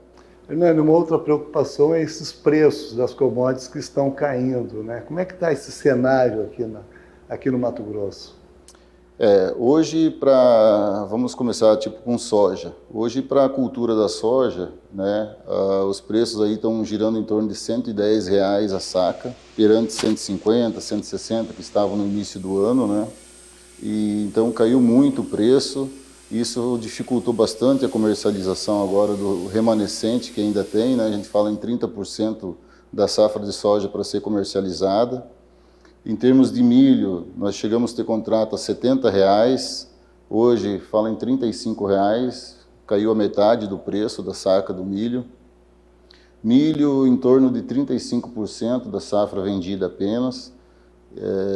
Hernani, uma outra preocupação é esses preços das commodities que estão caindo, né? Como é que está esse cenário aqui no Mato Grosso?
Hoje, vamos começar com soja. Hoje, para a cultura da soja, né, os preços aí estão girando em torno de R$110 a saca, perante 150, 160 que estavam no início do ano, né? E então caiu muito o preço. Isso dificultou bastante a comercialização agora do remanescente que ainda tem, né? A gente fala em 30% da safra de soja para ser comercializada. Em termos de milho, nós chegamos a ter contrato a R$70, hoje fala em R$35, caiu a metade do preço da saca do milho. Milho em torno de 35% da safra vendida apenas.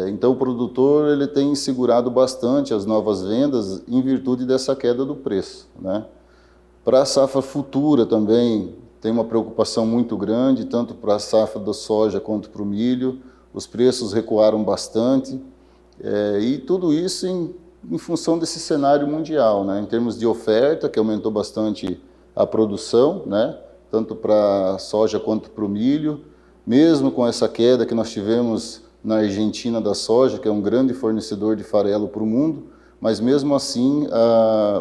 Então o produtor ele tem segurado bastante as novas vendas em virtude dessa queda do preço, né? Para a safra futura também tem uma preocupação muito grande, tanto para a safra da soja quanto para o milho. Os preços recuaram bastante, e tudo isso em função desse cenário mundial, né? Em termos de oferta, que aumentou bastante a produção, né? Tanto para a soja quanto para o milho. Mesmo com essa queda que nós tivemos na Argentina da soja, que é um grande fornecedor de farelo para o mundo, mas mesmo assim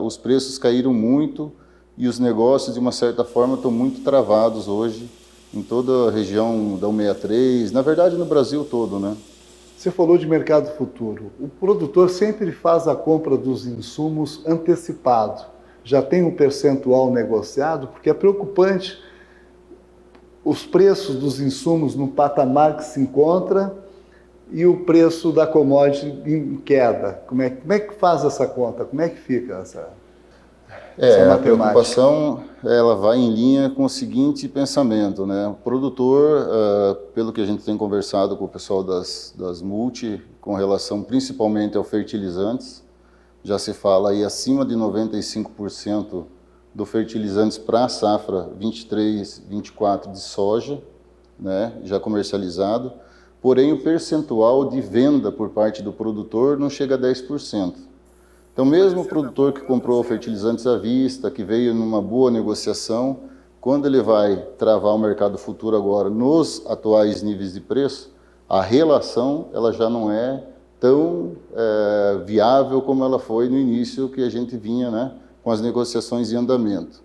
os preços caíram muito e os negócios, de uma certa forma, estão muito travados hoje em toda a região da 163, na verdade no Brasil todo, né?
Você falou de mercado futuro. O produtor sempre faz a compra dos insumos antecipado. Já tem um percentual negociado, porque é preocupante os preços dos insumos no patamar que se encontra e o preço da commodity em queda. Como é que faz essa conta? Como é que fica essa?
A preocupação ela vai em linha com o seguinte pensamento, né? O produtor, pelo que a gente tem conversado com o pessoal das multi, com relação principalmente ao fertilizantes, já se fala aí acima de 95% do fertilizantes para a safra 23, 24 de soja, né? Já comercializado, porém o percentual de venda por parte do produtor não chega a 10%. Então, mesmo o produtor que comprou fertilizantes à vista, que veio numa boa negociação, quando ele vai travar o mercado futuro agora nos atuais níveis de preço, a relação ela já não é tão viável como ela foi no início que a gente vinha, né, com as negociações em andamento.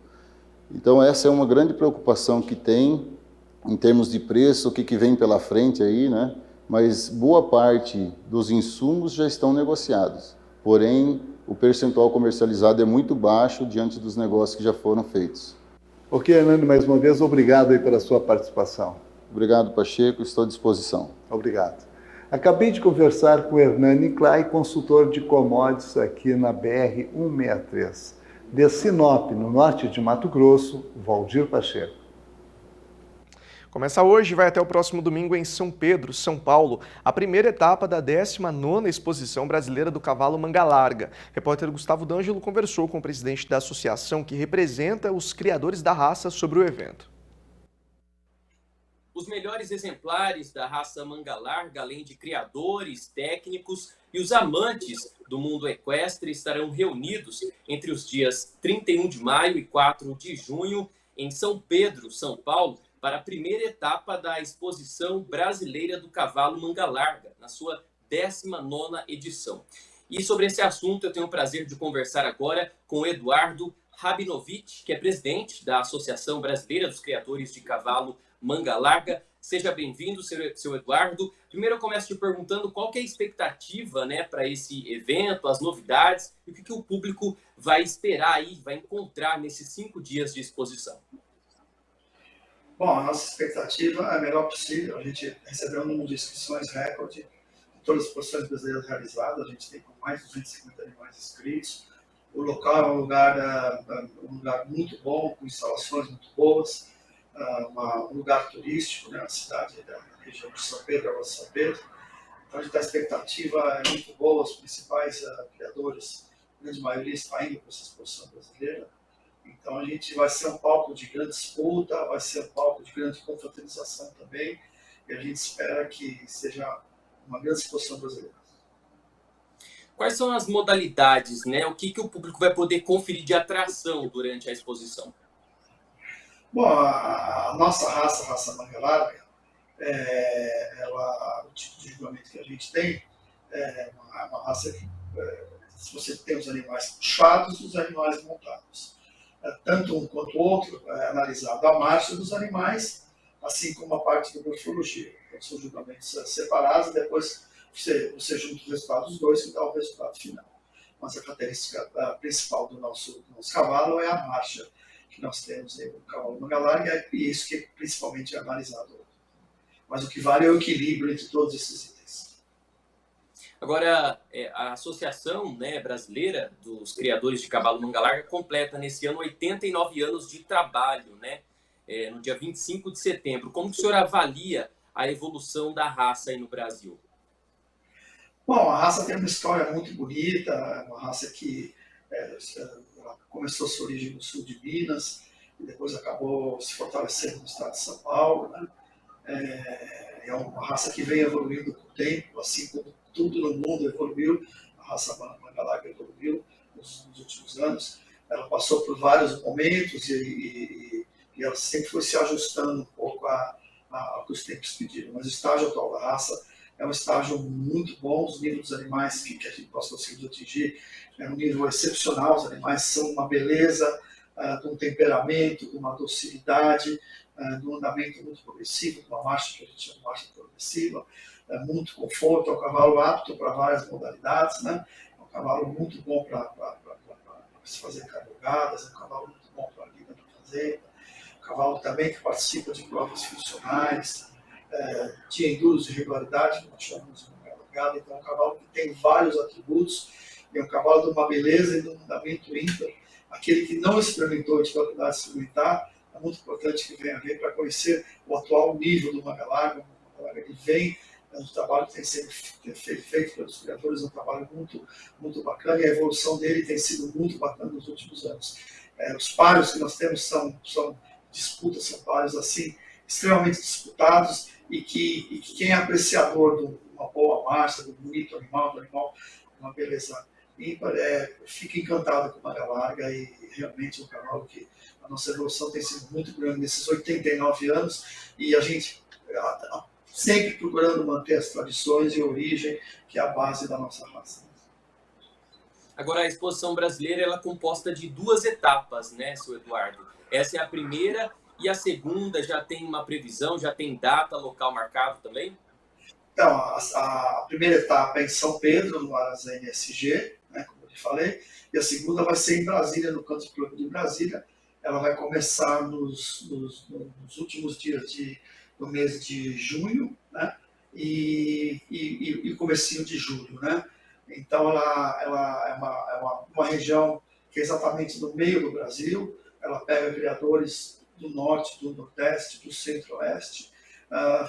Então, essa é uma grande preocupação que tem em termos de preço, o que vem pela frente aí, né? Mas boa parte dos insumos já estão negociados. Porém, o percentual comercializado é muito baixo diante dos negócios que já foram feitos.
Ok, Hernani, mais uma vez, obrigado aí pela sua participação.
Obrigado, Pacheco, estou à disposição.
Obrigado. Acabei de conversar com o Hernani Clay, consultor de commodities aqui na BR-163. De Sinop, no norte de Mato Grosso, Valdir Pacheco.
Começa hoje e vai até o próximo domingo em São Pedro, São Paulo, a primeira etapa da 19ª Exposição Brasileira do Cavalo Manga Larga. O repórter Gustavo D'Angelo conversou com o presidente da associação que representa os criadores da raça sobre o evento.
Os melhores exemplares da raça manga larga, além de criadores, técnicos e os amantes do mundo equestre, estarão reunidos entre os dias 31 de maio e 4 de junho em São Pedro, São Paulo, para a primeira etapa da Exposição Brasileira do Cavalo Manga Larga, na sua 19ª edição. E sobre esse assunto eu tenho o prazer de conversar agora com o Eduardo Rabinovich, que é presidente da Associação Brasileira dos Criadores de Cavalo Manga Larga. Seja bem-vindo, seu Eduardo. Primeiro eu começo te perguntando qual que é a expectativa, né, para esse evento, as novidades e o que o público vai esperar aí, vai encontrar nesses 5 dias de exposição.
Bom, a nossa expectativa é a melhor possível. A gente recebeu um número de inscrições recorde em todas as exposições brasileiras realizadas. A gente tem mais de 250 animais inscritos. O local é um lugar muito bom, com instalações muito boas, um lugar turístico, né, na cidade da região de São Pedro, agora de São Pedro. Então a gente tem a expectativa muito boa, os principais criadores, a grande maioria está indo para essa exposição brasileira. Então a gente vai ser um palco de grande disputa, vai ser um palco de grande confraternização também, e a gente espera que seja uma grande exposição brasileira.
Quais são as modalidades, né? O que o público vai poder conferir de atração durante a exposição?
Bom, a nossa raça manga larga, o tipo de julgamento que a gente tem é uma raça que, se você tem os animais puxados e os animais montados. Tanto um quanto o outro é analisado a marcha dos animais, assim como a parte da morfologia. Então, são julgamentos separados, depois você junta os resultados dos dois e dá o resultado final. Mas a característica principal do nosso cavalo é a marcha que nós temos no cavalo manga larga, e isso que principalmente é analisado. Mas o que vale é o equilíbrio entre todos esses itens.
Agora, a Associação, né, Brasileira dos Criadores de Cavalo Manga Larga completa nesse ano 89 anos de trabalho, né, no dia 25 de setembro. Como que o senhor avalia a evolução da raça aí no Brasil?
Bom, a raça tem uma história muito bonita, uma raça que começou sua origem no sul de Minas e depois acabou se fortalecendo no estado de São Paulo, né? É uma raça que vem evoluindo com o tempo, assim como tudo no mundo evoluiu. A raça manga larga evoluiu nos últimos anos. Ela passou por vários momentos e ela sempre foi se ajustando um pouco ao que os tempos pediram. Mas o estágio atual da raça é um estágio muito bom. Os níveis dos animais que a gente nós conseguimos atingir é um nível excepcional. Os animais são uma beleza, de um temperamento, de uma docilidade, de um andamento muito progressivo, de uma marcha que a gente chama de marcha progressiva, muito conforto, é um cavalo apto para várias modalidades, né? É um cavalo muito bom para se fazer cavalgadas, é um cavalo muito bom para a lida na fazenda, um cavalo também que participa de provas funcionais, de enduro de regularidade, que nós chamamos de cavalgada. Então é um cavalo que tem vários atributos, é um cavalo de uma beleza e de um andamento ímpar, Aquele que não experimentou, tiver a oportunidade de experimentar, é muito importante que venha ver para conhecer o atual nível do Manga Larga. O Manga Larga ele vem, é um trabalho que tem sido feito pelos criadores, um trabalho muito bacana, e a evolução dele tem sido muito bacana nos últimos anos. Os páreos que nós temos são disputas, são páreos assim, extremamente disputados, e que quem é apreciador de uma boa marcha, do bonito animal, uma beleza ímpar, fica encantado com o Manga Larga, e realmente é um cavalo que a nossa evolução tem sido muito grande nesses 89 anos, e a gente sempre procurando manter as tradições e a origem, que é a base da nossa raça.
Agora, a exposição brasileira ela é composta de 2 etapas, né, seu Eduardo? Essa é a primeira, e a segunda já tem uma previsão, já tem data, local marcado também?
Então, a primeira etapa é em São Pedro, no Armazém NSG, né, como eu te falei, e a segunda vai ser em Brasília, no Country Club de Brasília. Ela vai começar nos últimos dias do mês de junho, né, e comecinho de julho, né? Então, ela é uma região que é exatamente no meio do Brasil. Ela pega criadores do norte, do nordeste, do centro-oeste,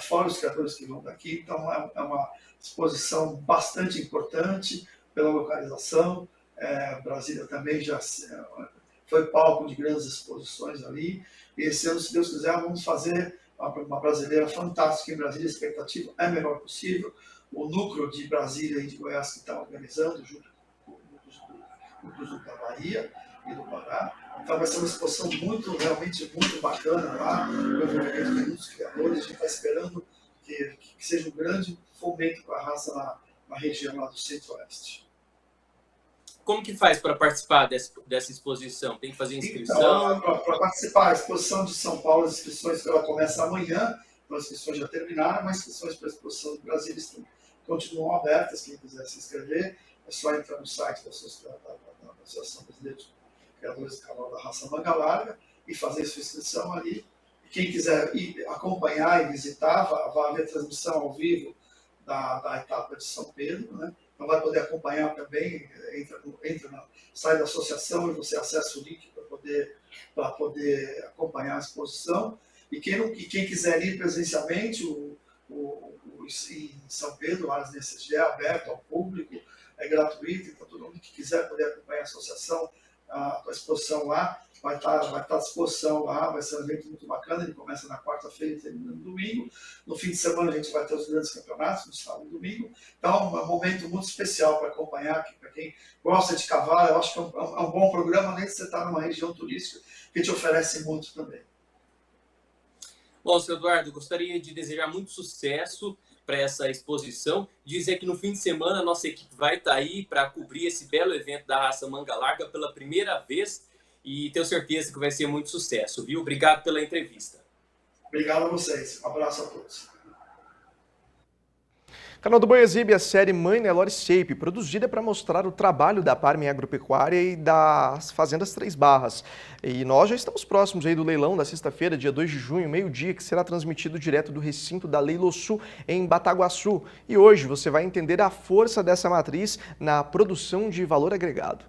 fora os criadores que vão daqui. Então, é uma exposição bastante importante pela localização. Brasília também já foi palco de grandes exposições ali. E esse ano, se Deus quiser, vamos fazer uma brasileira fantástica em Brasília. A expectativa é a melhor possível. O núcleo de Brasília e de Goiás que está organizando, junto com o da Bahia e do Pará. Então vai ser uma exposição realmente muito bacana lá, o envolvimento de muitos criadores. A gente está esperando que seja um grande fomento para a raça na região lá do Centro-Oeste.
Como que faz para participar dessa exposição? Tem que fazer inscrição?
Então, para participar, a exposição de São Paulo, as inscrições ela começa amanhã, então as inscrições já terminaram, mas as inscrições para a exposição do Brasil continuam abertas. Quem quiser se inscrever, é só entrar no site da Associação Brasileira de Criadores de Cavalo da Raça Manga Larga e fazer sua inscrição ali. E quem quiser ir acompanhar e visitar, vai haver transmissão ao vivo da etapa de São Pedro, né? Então vai poder acompanhar também, entra no site da associação e você acessa o link para poder acompanhar a exposição. E quem quiser ir presencialmente, em São Pedro, o áreas NSG é aberto ao público, é gratuito, então todo mundo que quiser poder acompanhar a associação, a exposição lá, vai estar à disposição lá, vai ser um evento muito bacana. Ele começa na quarta-feira e termina no domingo. No fim de semana a gente vai ter os grandes campeonatos, no sábado e domingo. Então é um momento muito especial para acompanhar, para quem gosta de cavalo. Eu acho que é um bom programa, além de você estar numa região turística que te oferece muito também.
Bom, seu Eduardo, gostaria de desejar muito sucesso para essa exposição, dizer que no fim de semana a nossa equipe vai estar aí para cobrir esse belo evento da raça Manga Larga pela primeira vez, e tenho certeza que vai ser muito sucesso, viu? Obrigado pela entrevista.
Obrigado a vocês. Um abraço a todos.
O Canal do Boi exibe a série Mãe Nelore Shape, produzida para mostrar o trabalho da Parmen Agropecuária e das Fazendas Três Barras. E nós já estamos próximos aí do leilão da sexta-feira, dia 2 de junho, meio-dia, que será transmitido direto do recinto da Leilosul, em Bataguaçu. E hoje você vai entender a força dessa matriz na produção de valor agregado.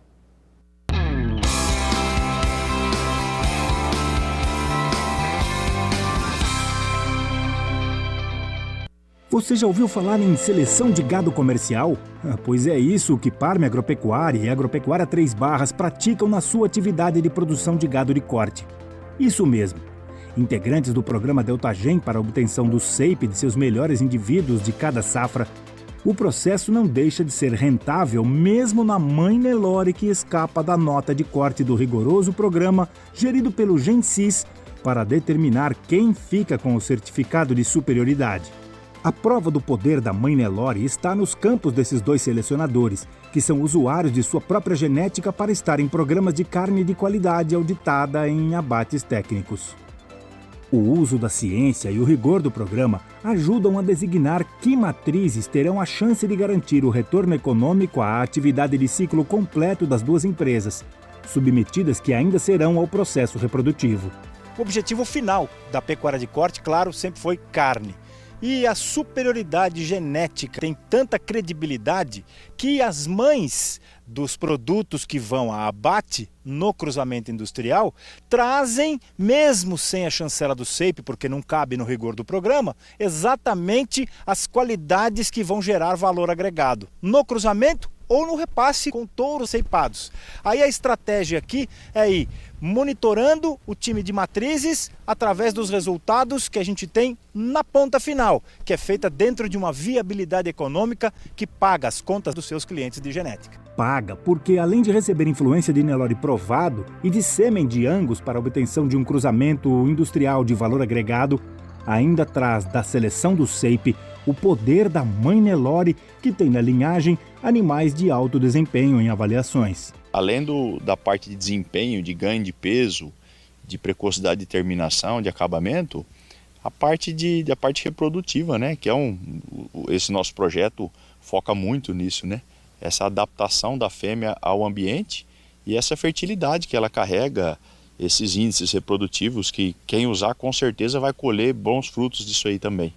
Você já ouviu falar em seleção de gado comercial? Pois é isso que Parmen Agropecuária e Agropecuária Três Barras praticam na sua atividade de produção de gado de corte. Isso mesmo. Integrantes do programa Deltagen para a obtenção do SEIP de seus melhores indivíduos de cada safra, o processo não deixa de ser rentável mesmo na Mãe Nelore que escapa da nota de corte do rigoroso programa gerido pelo GenSys para determinar quem fica com o certificado de superioridade. A prova do poder da Mãe Nelore está nos campos desses dois selecionadores, que são usuários de sua própria genética para estar em programas de carne de qualidade auditada em abates técnicos. O uso da ciência e o rigor do programa ajudam a designar que matrizes terão a chance de garantir o retorno econômico à atividade de ciclo completo das duas empresas, submetidas que ainda serão ao processo reprodutivo.
O objetivo final da pecuária de corte, claro, sempre foi carne.
E a superioridade genética tem tanta credibilidade que as mães dos produtos que vão a abate no cruzamento industrial trazem, mesmo sem a chancela do SEIP, porque não cabe no rigor do programa, exatamente as qualidades que vão gerar valor agregado no cruzamento ou no repasse com touros ceipados. Aí a estratégia aqui é ir monitorando o time de matrizes através dos resultados que a gente tem na ponta final, que é feita dentro de uma viabilidade econômica que paga as contas dos seus clientes de genética. Paga, porque além de receber influência de Nelore provado e de sêmen de Angus para obtenção de um cruzamento industrial de valor agregado, ainda traz da seleção do SEIP o poder da mãe Nelore, que tem na linhagem animais de alto desempenho em avaliações.
Além da parte de desempenho, de ganho de peso, de precocidade de terminação, de acabamento, a parte reprodutiva, né? Que esse nosso projeto foca muito nisso, né? Essa adaptação da fêmea ao ambiente e essa fertilidade que ela carrega, esses índices reprodutivos que quem usar com certeza vai colher bons frutos disso aí também.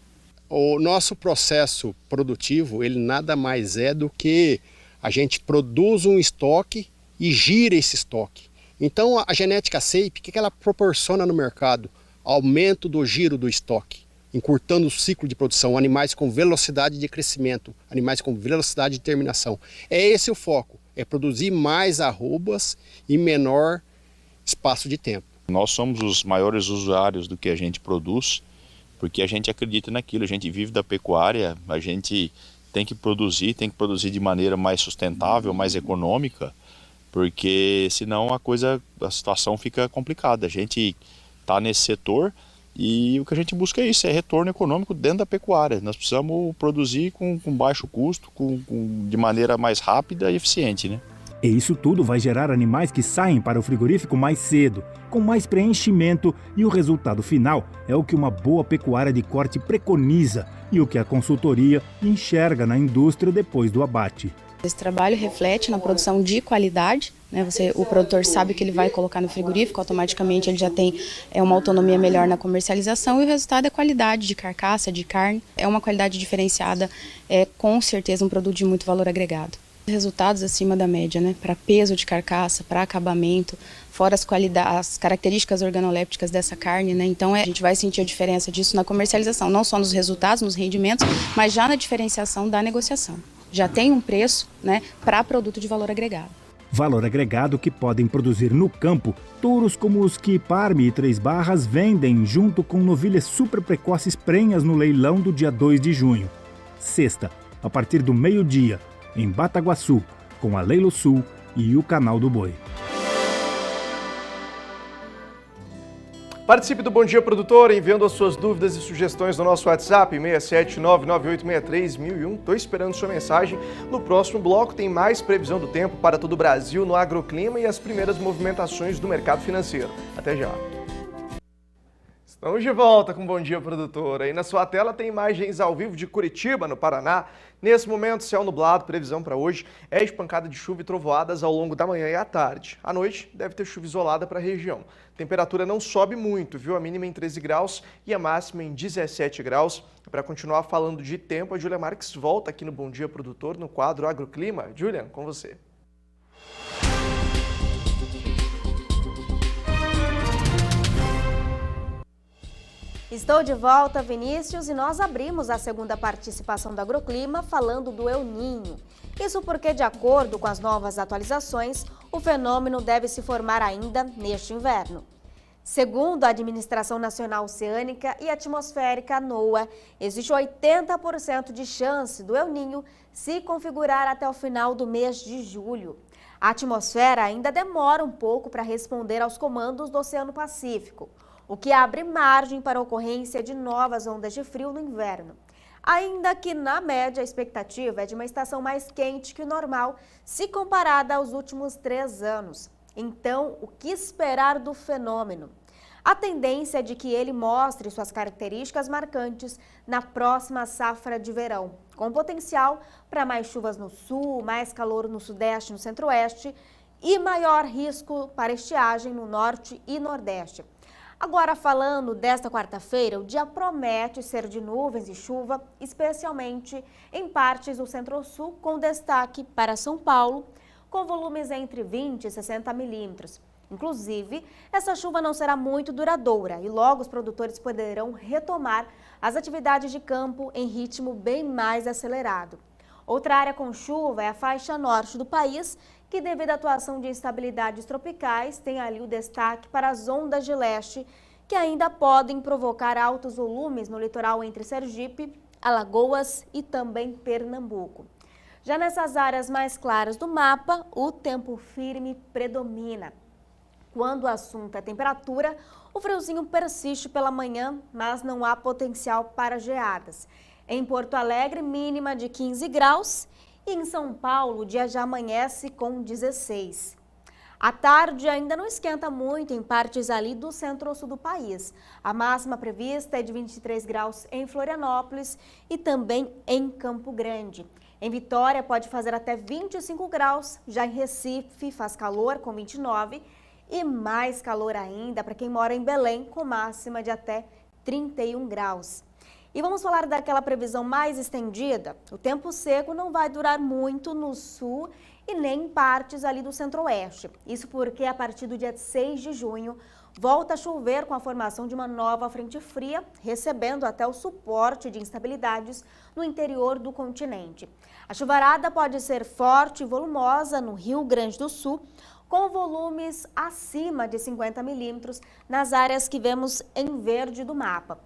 O nosso processo produtivo, ele nada mais é do que a gente produz um estoque e gira esse estoque. Então a genética SEIP, o que ela proporciona no mercado? Aumento do giro do estoque, encurtando o ciclo de produção, animais com velocidade de crescimento, animais com velocidade de terminação. É esse o foco, é produzir mais arrobas em menor espaço de tempo.
Nós somos os maiores usuários do que a gente produz, porque a gente acredita naquilo, a gente vive da pecuária, a gente tem que produzir de maneira mais sustentável, mais econômica, porque senão a situação fica complicada. A gente está nesse setor e o que a gente busca é isso, é retorno econômico dentro da pecuária. Nós precisamos produzir com baixo custo, de maneira mais rápida e eficiente, né?
E isso tudo vai gerar animais que saem para o frigorífico mais cedo, com mais preenchimento, e o resultado final é o que uma boa pecuária de corte preconiza e o que a consultoria enxerga na indústria depois do abate.
Esse trabalho reflete na produção de qualidade, né? O produtor sabe que ele vai colocar no frigorífico, automaticamente ele já tem uma autonomia melhor na comercialização e o resultado é qualidade de carcaça, de carne. É uma qualidade diferenciada, é com certeza um produto de muito valor agregado. Resultados acima da média, né? Para peso de carcaça, para acabamento, fora as características organolépticas dessa carne, né? Então a gente vai sentir a diferença disso na comercialização, não só nos resultados, nos rendimentos, mas já na diferenciação da negociação. Já tem um preço, né, para produto de valor agregado.
Valor agregado que podem produzir no campo touros como os que Parme e Três Barras vendem junto com novilhas super precoces prenhas no leilão do dia 2 de junho. Sexta, a partir do meio-dia, em Bataguaçu, com a Leilo Sul e o Canal do Boi.
Participe do Bom Dia Produtor enviando as suas dúvidas e sugestões no nosso WhatsApp 67998631001. Estou esperando sua mensagem. No próximo bloco tem mais previsão do tempo para todo o Brasil no agroclima e as primeiras movimentações do mercado financeiro. Até já. Estamos de volta com Bom Dia Produtor. Aí na sua tela tem imagens ao vivo de Curitiba, no Paraná. Nesse momento, céu nublado, previsão para hoje é de pancada de chuva e trovoadas ao longo da manhã e à tarde. À noite, deve ter chuva isolada para a região. Temperatura não sobe muito, viu? A mínima em 13 graus e a máxima em 17 graus. Para continuar falando de tempo, a Júlia Marques volta aqui no Bom Dia Produtor, no quadro Agroclima. Júlia, com você.
Estou de volta, Vinícius, e nós abrimos a segunda participação do Agroclima falando do El Niño. Isso porque, de acordo com as novas atualizações, o fenômeno deve se formar ainda neste inverno. Segundo a Administração Nacional Oceânica e Atmosférica, NOAA, existe 80% de chance do El Niño se configurar até o final do mês de julho. A atmosfera ainda demora um pouco para responder aos comandos do Oceano Pacífico, o que abre margem para a ocorrência de novas ondas de frio no inverno. Ainda que, na média, a expectativa é de uma estação mais quente que o normal, se comparada aos últimos 3 anos. Então, o que esperar do fenômeno? A tendência é de que ele mostre suas características marcantes na próxima safra de verão, com potencial para mais chuvas no sul, mais calor no sudeste e no centro-oeste e maior risco para estiagem no norte e nordeste. Agora, falando desta quarta-feira, o dia promete ser de nuvens e chuva, especialmente em partes do Centro-Sul, com destaque para São Paulo, com volumes entre 20 e 60 milímetros. Inclusive, essa chuva não será muito duradoura e logo os produtores poderão retomar as atividades de campo em ritmo bem mais acelerado. Outra área com chuva é a faixa norte do país, que devido à atuação de instabilidades tropicais, tem ali o destaque para as ondas de leste, que ainda podem provocar altos volumes no litoral entre Sergipe, Alagoas e também Pernambuco. Já nessas áreas mais claras do mapa, o tempo firme predomina. Quando o assunto é temperatura, o friozinho persiste pela manhã, mas não há potencial para geadas. Em Porto Alegre, mínima de 15 graus e em São Paulo, o dia já amanhece com 16. À tarde ainda não esquenta muito em partes ali do centro-sul do país. A máxima prevista é de 23 graus em Florianópolis e também em Campo Grande. Em Vitória pode fazer até 25 graus, já em Recife faz calor com 29 e mais calor ainda para quem mora em Belém, com máxima de até 31 graus. E vamos falar daquela previsão mais estendida? O tempo seco não vai durar muito no sul e nem em partes ali do centro-oeste. Isso porque a partir do dia 6 de junho volta a chover com a formação de uma nova frente fria, recebendo até o suporte de instabilidades no interior do continente. A chuvarada pode ser forte e volumosa no Rio Grande do Sul, com volumes acima de 50 milímetros nas áreas que vemos em verde do mapa.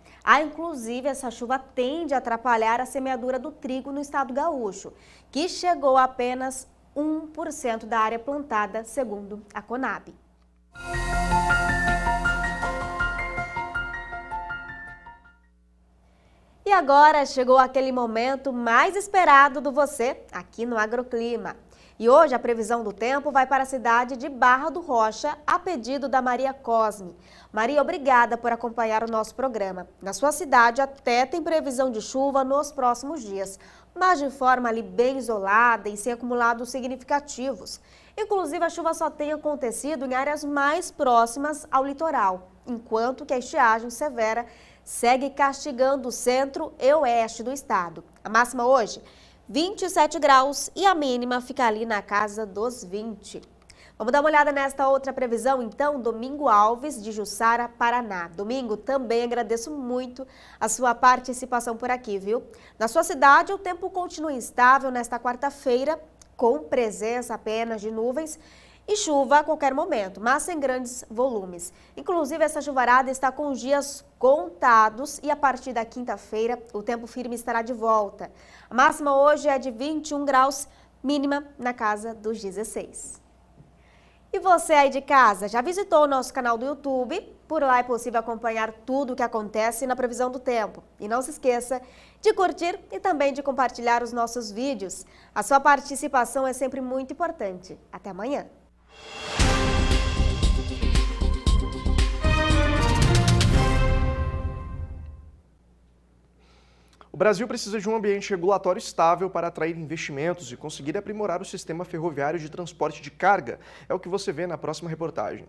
Inclusive, essa chuva tende a atrapalhar a semeadura do trigo no estado gaúcho, que chegou a apenas 1% da área plantada, segundo a Conab. E agora chegou aquele momento mais esperado do você aqui no Agroclima. E hoje a previsão do tempo vai para a cidade de Barra do Rocha, a pedido da Maria Cosme. Maria, obrigada por acompanhar o nosso programa. Na sua cidade até tem previsão de chuva nos próximos dias, mas de forma ali bem isolada e sem acumulados significativos. Inclusive, a chuva só tem acontecido em áreas mais próximas ao litoral, enquanto que a estiagem severa segue castigando o centro e oeste do estado. A máxima hoje, 27 graus e a mínima fica ali na casa dos 20. Vamos dar uma olhada nesta outra previsão, então, Domingo Alves, de Jussara, Paraná. Domingo, também agradeço muito a sua participação por aqui, viu? Na sua cidade, o tempo continua instável nesta quarta-feira, com presença apenas de nuvens e chuva a qualquer momento, mas sem grandes volumes. Inclusive, essa chuvarada está com os dias contados e a partir da quinta-feira o tempo firme estará de volta. A máxima hoje é de 21 graus, mínima na casa dos 16. E você aí de casa, já visitou o nosso canal do YouTube? Por lá é possível acompanhar tudo o que acontece na previsão do tempo. E não se esqueça de curtir e também de compartilhar os nossos vídeos. A sua participação é sempre muito importante. Até amanhã!
O Brasil precisa de um ambiente regulatório estável para atrair investimentos e conseguir aprimorar o sistema ferroviário de transporte de carga. É o que você vê na próxima reportagem.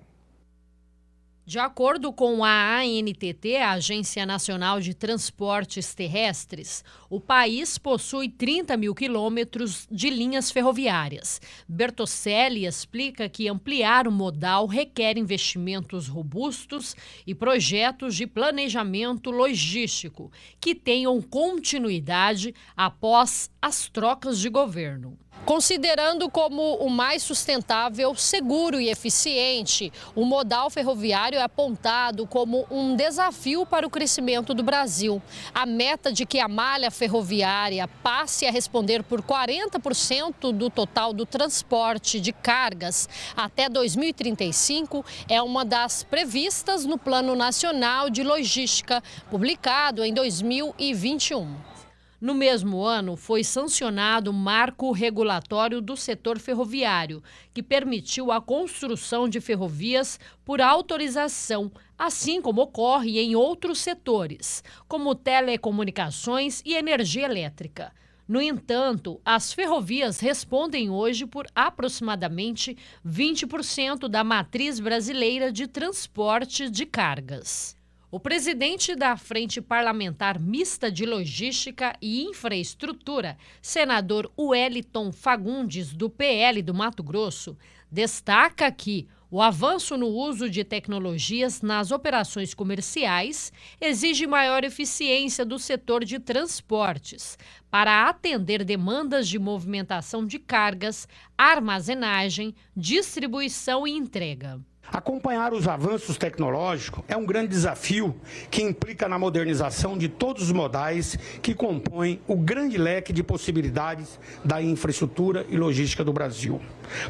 De acordo com a ANTT, a Agência Nacional de Transportes Terrestres, o país possui 30 mil quilômetros de linhas ferroviárias. Bertocelli explica que ampliar o modal requer investimentos robustos e projetos de planejamento logístico que tenham continuidade após as trocas de governo. Considerando como o mais sustentável, seguro e eficiente, o modal ferroviário é apontado como um desafio para o crescimento do Brasil. A meta de que a malha ferroviária passe a responder por 40% do total do transporte de cargas até 2035 é uma das previstas no Plano Nacional de Logística, publicado em 2021. No mesmo ano, foi sancionado o marco regulatório do setor ferroviário, que permitiu a construção de ferrovias por autorização, assim como ocorre em outros setores, como telecomunicações e energia elétrica. No entanto, as ferrovias respondem hoje por aproximadamente 20% da matriz brasileira de transporte de cargas. O presidente da Frente Parlamentar Mista de Logística e Infraestrutura, senador Wellington Fagundes, do PL do Mato Grosso, destaca que o avanço no uso de tecnologias nas operações comerciais exige maior eficiência do setor de transportes para atender demandas de movimentação de cargas, armazenagem, distribuição e entrega.
Acompanhar os avanços tecnológicos é um grande desafio que implica na modernização de todos os modais que compõem o grande leque de possibilidades da infraestrutura e logística do Brasil.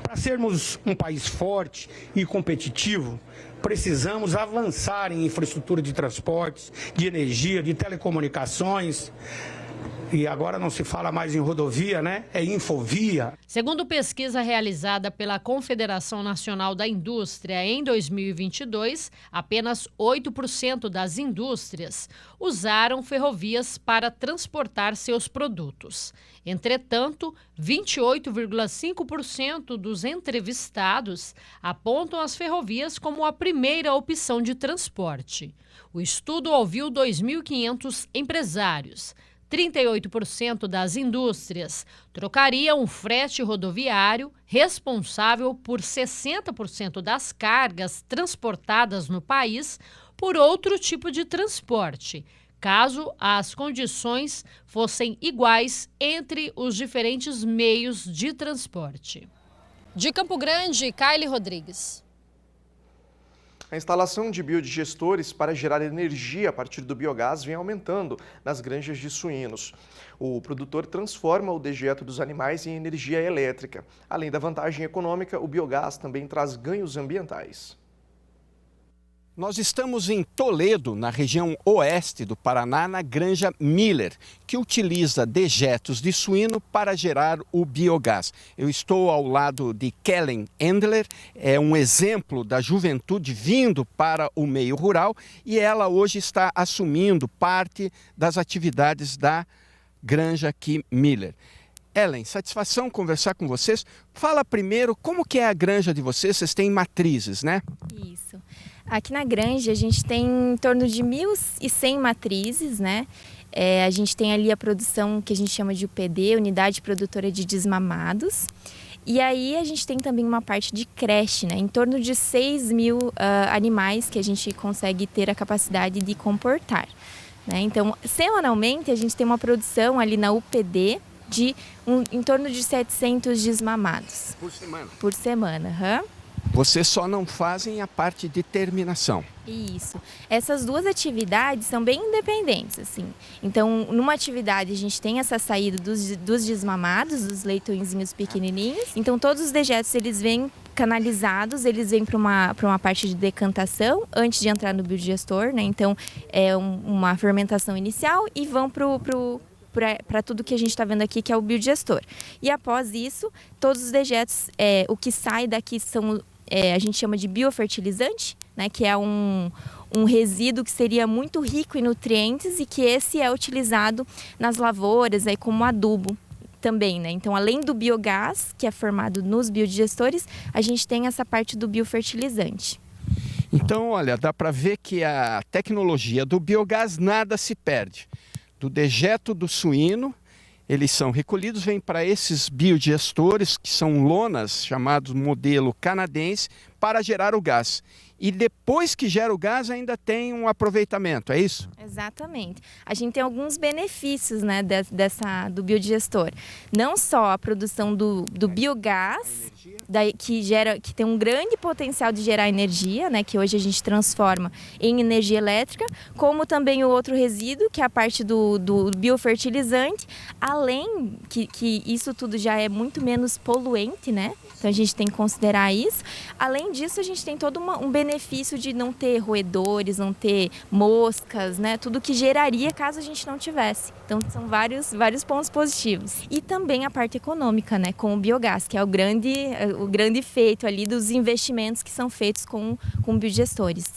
Para sermos um país forte e competitivo, precisamos avançar em infraestrutura de transportes, de energia, de telecomunicações. E agora não se fala mais em rodovia, né? É infovia.
Segundo pesquisa realizada pela Confederação Nacional da Indústria em 2022, apenas 8% das indústrias usaram ferrovias para transportar seus produtos. Entretanto, 28,5% dos entrevistados apontam as ferrovias como a primeira opção de transporte. O estudo ouviu 2.500 empresários. 38% das indústrias trocariam o frete rodoviário, responsável por 60% das cargas transportadas no país, por outro tipo de transporte, caso as condições fossem iguais entre os diferentes meios de transporte. De Campo Grande, Kaile Rodrigues.
A instalação de biodigestores para gerar energia a partir do biogás vem aumentando nas granjas de suínos. O produtor transforma o dejeto dos animais em energia elétrica. Além da vantagem econômica, o biogás também traz ganhos ambientais.
Nós estamos em Toledo, na região oeste do Paraná, na granja Miller, que utiliza dejetos de suíno para gerar o biogás. Eu estou ao lado de Kellen Endler, é um exemplo da juventude vindo para o meio rural e ela hoje está assumindo parte das atividades da granja aqui Miller. Ellen, satisfação conversar com vocês. Fala primeiro como que é a granja de vocês, vocês têm matrizes, né?
Isso. Aqui na granja a gente tem em torno de 1.100 matrizes, né? A gente tem ali a produção que a gente chama de UPD, Unidade Produtora de Desmamados. E aí a gente tem também uma parte de creche, né? Em torno de 6.000 animais que a gente consegue ter a capacidade de comportar, né? Então, semanalmente a gente tem uma produção ali na UPD de em torno de 700 desmamados.
Por semana?
Por semana,
Vocês só não fazem a parte de terminação.
Isso. Essas duas atividades são bem independentes, assim. Então, numa atividade a gente tem essa saída dos desmamados, dos leitõezinhos pequenininhos. Então, todos os dejetos eles vêm canalizados, eles vêm para uma parte de decantação antes de entrar no biodigestor, né? Então, é uma fermentação inicial e vão para tudo que a gente está vendo aqui, que é o biodigestor. E após isso, todos os dejetos, o que sai daqui são, a gente chama de biofertilizante, né, que é um resíduo que seria muito rico em nutrientes e que esse é utilizado nas lavouras aí como adubo também, né? Então, além do biogás, que é formado nos biodigestores, a gente tem essa parte do biofertilizante.
Então, olha, dá para ver que a tecnologia do biogás nada se perde. Do dejeto do suíno, eles são recolhidos, vêm para esses biodigestores, que são lonas, chamados modelo canadense, para gerar o gás. E depois que gera o gás, ainda tem um aproveitamento, é isso?
Exatamente. A gente tem alguns benefícios, né, do biodigestor. Não só a produção do biogás, que tem um grande potencial de gerar energia, né, que hoje a gente transforma em energia elétrica, como também o outro resíduo, que é a parte do biofertilizante, além que isso tudo já é muito menos poluente, né? Então a gente tem que considerar isso. Além disso, a gente tem todo um benefício de não ter roedores, não ter moscas, né? Tudo que geraria caso a gente não tivesse. Então são vários pontos positivos. E também a parte econômica, né? Com o biogás, que é o grande feito ali dos investimentos que são feitos com biodigestores.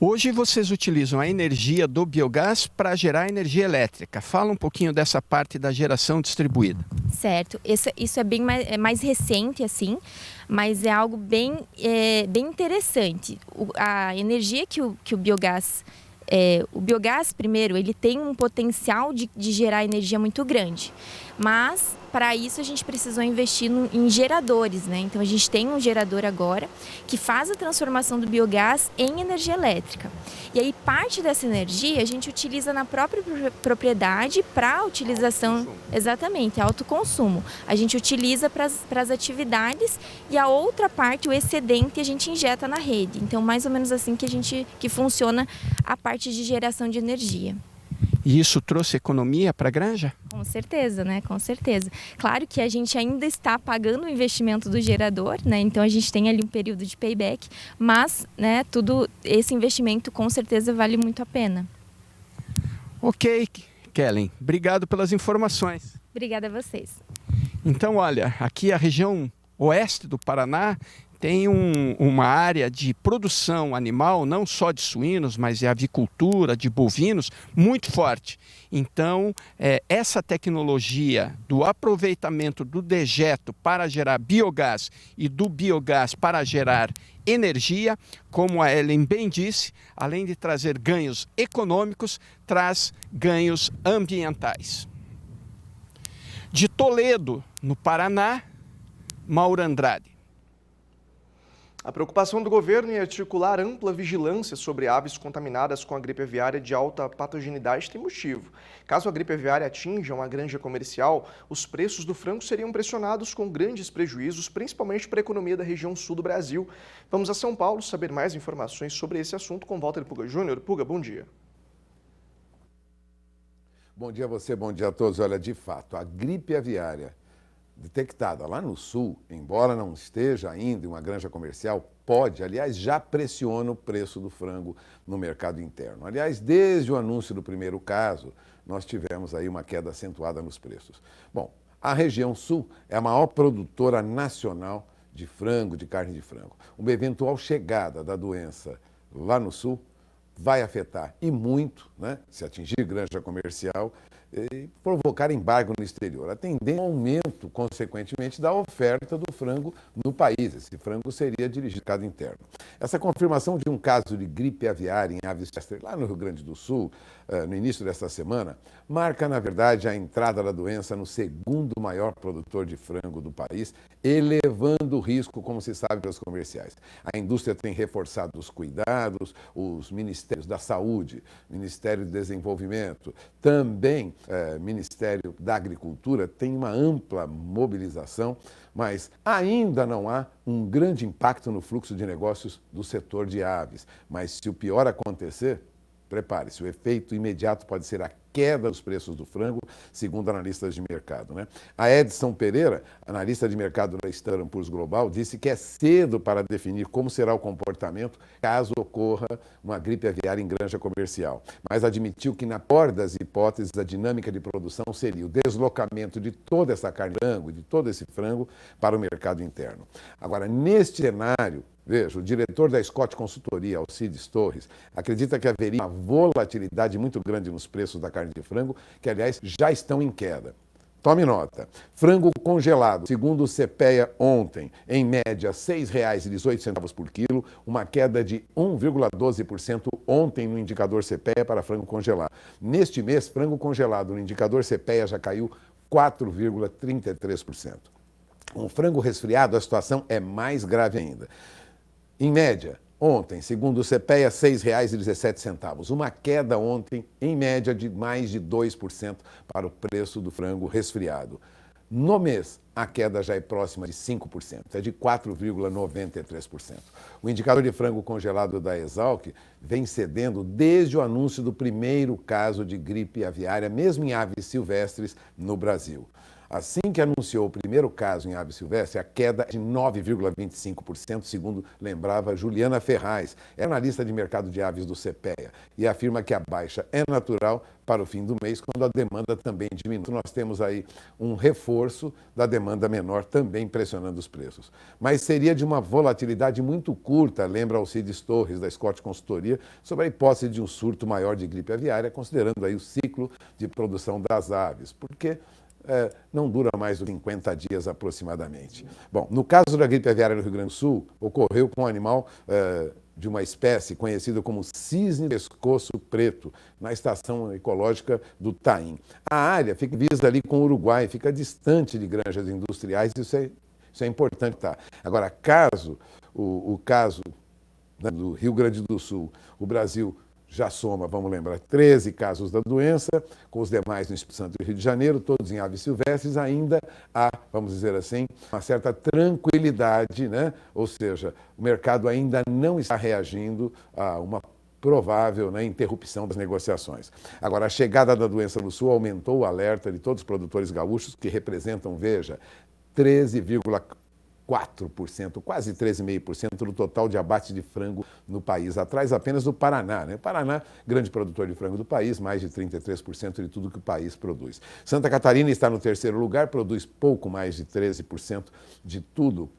Hoje vocês utilizam a energia do biogás para gerar energia elétrica. Fala um pouquinho dessa parte da geração distribuída.
Certo, isso é bem mais recente, assim, mas é algo bem interessante. A energia que o biogás... o biogás, primeiro, ele tem um potencial de gerar energia muito grande, mas para isso a gente precisou investir em geradores, né? Então a gente tem um gerador agora que faz a transformação do biogás em energia elétrica. E aí parte dessa energia a gente utiliza na própria propriedade para utilização, exatamente, autoconsumo. A gente utiliza para as atividades e a outra parte, o excedente, a gente injeta na rede. Então mais ou menos assim que funciona a parte de geração de energia.
E isso trouxe economia para a granja?
Com certeza, né? Com certeza. Claro que a gente ainda está pagando o investimento do gerador, né? Então a gente tem ali um período de payback, mas, né, esse investimento com certeza vale muito a pena.
Ok, Kellen. Obrigado pelas informações.
Obrigada a vocês.
Então, olha, aqui a região oeste do Paraná tem uma área de produção animal, não só de suínos, mas de avicultura, de bovinos, muito forte. Então, essa tecnologia do aproveitamento do dejeto para gerar biogás e do biogás para gerar energia, como a Ellen bem disse, além de trazer ganhos econômicos, traz ganhos ambientais. De Toledo, no Paraná, Mauro Andrade.
A preocupação do governo em articular ampla vigilância sobre aves contaminadas com a gripe aviária de alta patogenidade tem motivo. Caso a gripe aviária atinja uma granja comercial, os preços do frango seriam pressionados com grandes prejuízos, principalmente para a economia da região sul do Brasil. Vamos a São Paulo saber mais informações sobre esse assunto com Walter Puga Júnior. Puga, bom dia.
Bom dia a você, bom dia a todos. Olha, de fato, a gripe aviária detectada lá no sul, embora não esteja ainda em uma granja comercial, pode, aliás, já pressiona o preço do frango no mercado interno. Aliás, desde o anúncio do primeiro caso, nós tivemos aí uma queda acentuada nos preços. Bom, a região sul é a maior produtora nacional de frango, de carne de frango. Uma eventual chegada da doença lá no sul vai afetar, e muito, né, se atingir granja comercial, e provocar embargo no exterior, atendendo ao aumento, consequentemente, da oferta do frango no país. Esse frango seria dirigido ao mercado interno. Essa confirmação de um caso de gripe aviária em aves silvestres lá no Rio Grande do Sul, no início desta semana, marca, na verdade, a entrada da doença no segundo maior produtor de frango do país, elevando o risco, como se sabe, para os comerciais. A indústria tem reforçado os cuidados, os ministérios da Saúde, Ministério do Desenvolvimento, também Ministério da Agricultura tem uma ampla mobilização, mas ainda não há um grande impacto no fluxo de negócios do setor de aves. Mas se o pior acontecer, prepare-se, o efeito imediato pode ser a queda dos preços do frango, segundo analistas de mercado, né? A Edson Pereira, analista de mercado da Standard & Poor's Global, disse que é cedo para definir como será o comportamento caso ocorra uma gripe aviária em granja comercial, mas admitiu que, na pior das hipóteses, a dinâmica de produção seria o deslocamento de toda essa carne de frango e de todo esse frango para o mercado interno. Agora, neste cenário, veja, o diretor da Scott Consultoria, Alcides Torres, acredita que haveria uma volatilidade muito grande nos preços da carne de frango, que, aliás, já estão em queda. Tome nota. Frango congelado, segundo o CPEA ontem, em média, R$ 6,18 por quilo, uma queda de 1,12% ontem no indicador CPEA para frango congelado. Neste mês, frango congelado no indicador CPEA já caiu 4,33%. Com frango resfriado, a situação é mais grave ainda. Em média, ontem, segundo o CPEA, R$ 6,17. Uma queda ontem, em média, de mais de 2% para o preço do frango resfriado. No mês, a queda já é próxima de 5%, é de 4,93%. O indicador de frango congelado da Exalc vem cedendo desde o anúncio do primeiro caso de gripe aviária, mesmo em aves silvestres, no Brasil. Assim que anunciou o primeiro caso em ave silvestre, a queda é de 9,25%, segundo lembrava Juliana Ferraz, é analista de mercado de aves do CPEA, e afirma que a baixa é natural para o fim do mês, quando a demanda também diminui. Nós temos aí um reforço da demanda menor também pressionando os preços. Mas seria de uma volatilidade muito curta, lembra Alcides Torres, da Scott Consultoria, sobre a hipótese de um surto maior de gripe aviária, considerando aí o ciclo de produção das aves, porque não dura mais do que 50 dias aproximadamente. Bom, no caso da gripe aviária no Rio Grande do Sul, ocorreu com um animal de uma espécie conhecida como cisne pescoço preto, na estação ecológica do Taim. A área fica divisa ali com o Uruguai, fica distante de granjas industriais, isso é importante, tá? Agora, o caso do Rio Grande do Sul, o Brasil já soma, vamos lembrar, 13 casos da doença, com os demais no Espírito Santo e Rio de Janeiro, todos em aves silvestres, ainda há, vamos dizer assim, uma certa tranquilidade, né? Ou seja, o mercado ainda não está reagindo a uma provável, né, interrupção das negociações. Agora, a chegada da doença no Sul aumentou o alerta de todos os produtores gaúchos, que representam, veja, 13,4%, quase 13,5% do total de abate de frango no país, atrás apenas do Paraná, né? Paraná, grande produtor de frango do país, mais de 33% de tudo que o país produz. Santa Catarina está no terceiro lugar, produz pouco mais de 13% de tudo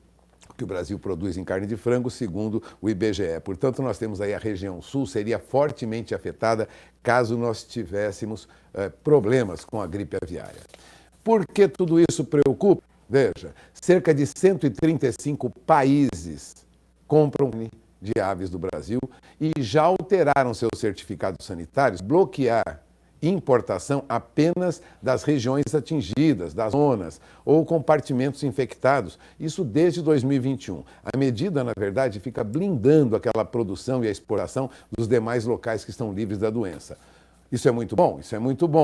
que o Brasil produz em carne de frango, segundo o IBGE. Portanto, nós temos aí a região sul, seria fortemente afetada caso nós tivéssemos problemas com a gripe aviária. Por que tudo isso preocupa? Veja, cerca de 135 países compram carne de aves do Brasil e já alteraram seus certificados sanitários, bloquear importação apenas das regiões atingidas, das zonas ou compartimentos infectados, isso desde 2021. A medida, na verdade, fica blindando aquela produção e a exportação dos demais locais que estão livres da doença. Isso é muito bom,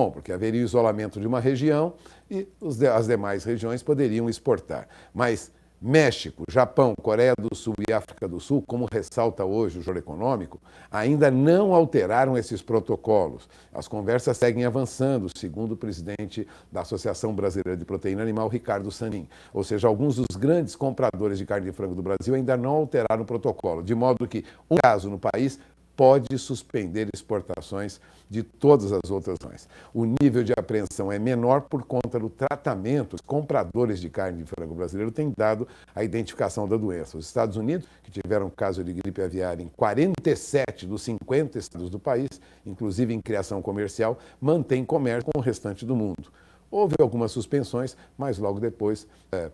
porque haveria o isolamento de uma região e as demais regiões poderiam exportar. Mas México, Japão, Coreia do Sul e África do Sul, como ressalta hoje o Jornal Econômico, ainda não alteraram esses protocolos. As conversas seguem avançando, segundo o presidente da Associação Brasileira de Proteína Animal, Ricardo Sanin. Ou seja, alguns dos grandes compradores de carne de frango do Brasil ainda não alteraram o protocolo, de modo que um caso no país pode suspender exportações de todas as outras nações. O nível de apreensão é menor por conta do tratamento. Os compradores de carne de frango brasileiro têm dado a identificação da doença. Os Estados Unidos, que tiveram caso de gripe aviária em 47 dos 50 estados do país, inclusive em criação comercial, mantém comércio com o restante do mundo. Houve algumas suspensões, mas logo depois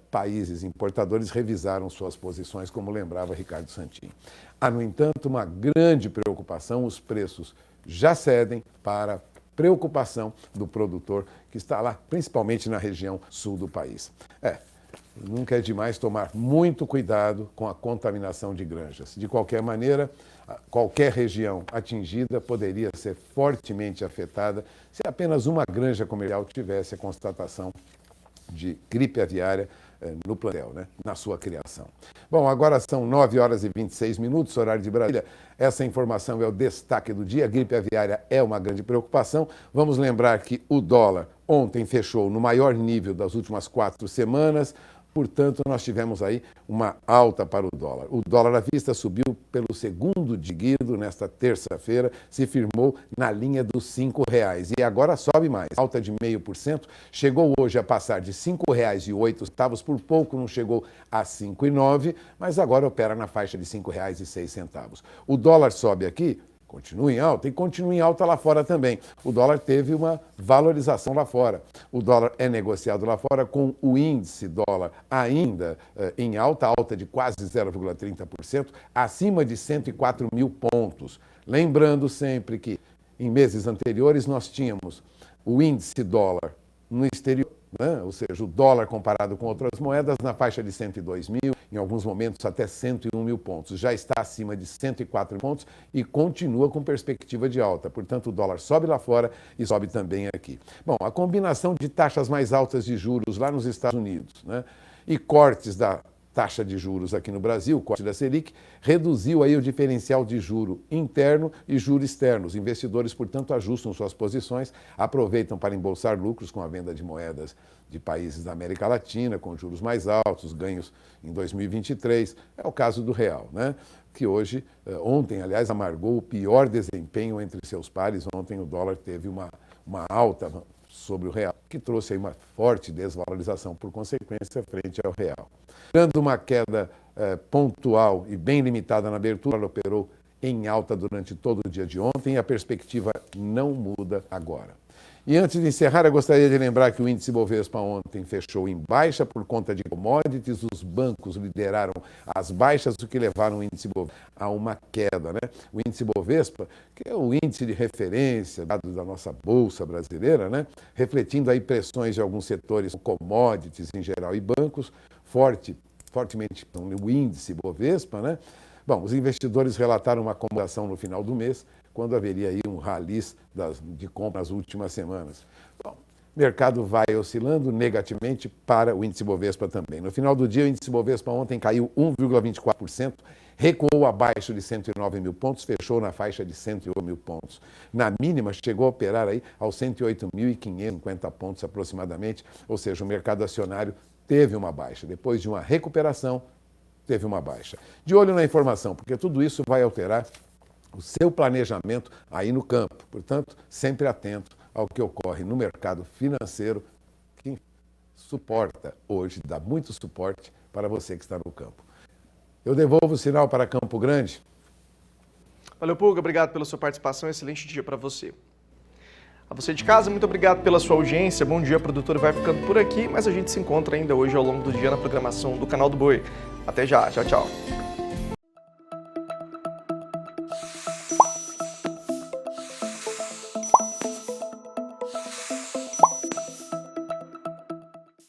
países importadores revisaram suas posições, como lembrava Ricardo Santin. Há, no entanto, uma grande preocupação, os preços já cedem para a preocupação do produtor que está lá, principalmente na região sul do país. Nunca é demais tomar muito cuidado com a contaminação de granjas. De qualquer maneira, qualquer região atingida poderia ser fortemente afetada se apenas uma granja comercial tivesse a constatação de gripe aviária no plantel, né? Na sua criação. Bom, agora são 9h26, horário de Brasília. Essa informação é o destaque do dia. A gripe aviária é uma grande preocupação. Vamos lembrar que o dólar ontem fechou no maior nível das últimas 4 semanas. Portanto, nós tivemos aí uma alta para o dólar. O dólar à vista subiu pelo segundo dia seguido nesta terça-feira, se firmou na linha dos R$ 5,00 e agora sobe mais, alta de 0,5%, chegou hoje a passar de R$ 5,08, por pouco não chegou a R$ 5,09, mas agora opera na faixa de R$ 5,06. O dólar sobe aqui, continua em alta e continua em alta lá fora também. O dólar teve uma valorização lá fora. O dólar é negociado lá fora com o índice dólar ainda em alta de quase 0,30%, acima de 104 mil pontos. Lembrando sempre que em meses anteriores nós tínhamos o índice dólar no exterior, né? Ou seja, o dólar comparado com outras moedas na faixa de 102 mil, em alguns momentos até 101 mil pontos. Já está acima de 104 mil pontos e continua com perspectiva de alta. Portanto, o dólar sobe lá fora e sobe também aqui. Bom, a combinação de taxas mais altas de juros lá nos Estados Unidos, né, e cortes da taxa de juros aqui no Brasil, o corte da Selic, reduziu aí o diferencial de juro interno e juro externo. Os investidores, portanto, ajustam suas posições, aproveitam para embolsar lucros com a venda de moedas de países da América Latina, com juros mais altos, ganhos em 2023. É o caso do real, né? Que hoje, ontem, aliás, amargou o pior desempenho entre seus pares. Ontem o dólar teve uma alta sobre o real, que trouxe aí uma forte desvalorização, por consequência, frente ao real. Dando uma queda pontual e bem limitada na abertura, ela operou em alta durante todo o dia de ontem e a perspectiva não muda agora. E antes de encerrar, eu gostaria de lembrar que o índice Bovespa ontem fechou em baixa por conta de commodities. Os bancos lideraram as baixas, o que levaram o índice Bovespa a uma queda, né? O índice Bovespa, que é o índice de referência dados da nossa bolsa brasileira, né? Refletindo aí pressões de alguns setores, commodities em geral e bancos, fortemente o índice Bovespa, né? Bom, os investidores relataram uma acomodação no final do mês, quando haveria aí um rally de compra nas últimas semanas. Bom, o mercado vai oscilando negativamente para o índice Bovespa também. No final do dia, o índice Bovespa ontem caiu 1,24%, recuou abaixo de 109 mil pontos, fechou na faixa de 108 mil pontos. Na mínima, chegou a operar aí aos 108.550 pontos aproximadamente, ou seja, o mercado acionário teve uma baixa. Depois de uma recuperação, teve uma baixa. De olho na informação, porque tudo isso vai alterar o seu planejamento aí no campo. Portanto, sempre atento ao que ocorre no mercado financeiro, que suporta hoje, dá muito suporte para você que está no campo. Eu devolvo o sinal para Campo Grande.
Valeu, Pulga. Obrigado pela sua participação. Excelente dia para você. A você de casa, muito obrigado pela sua audiência. Bom dia, produtor. Vai ficando por aqui, mas a gente se encontra ainda hoje ao longo do dia na programação do Canal do Boi. Até já. Tchau, tchau.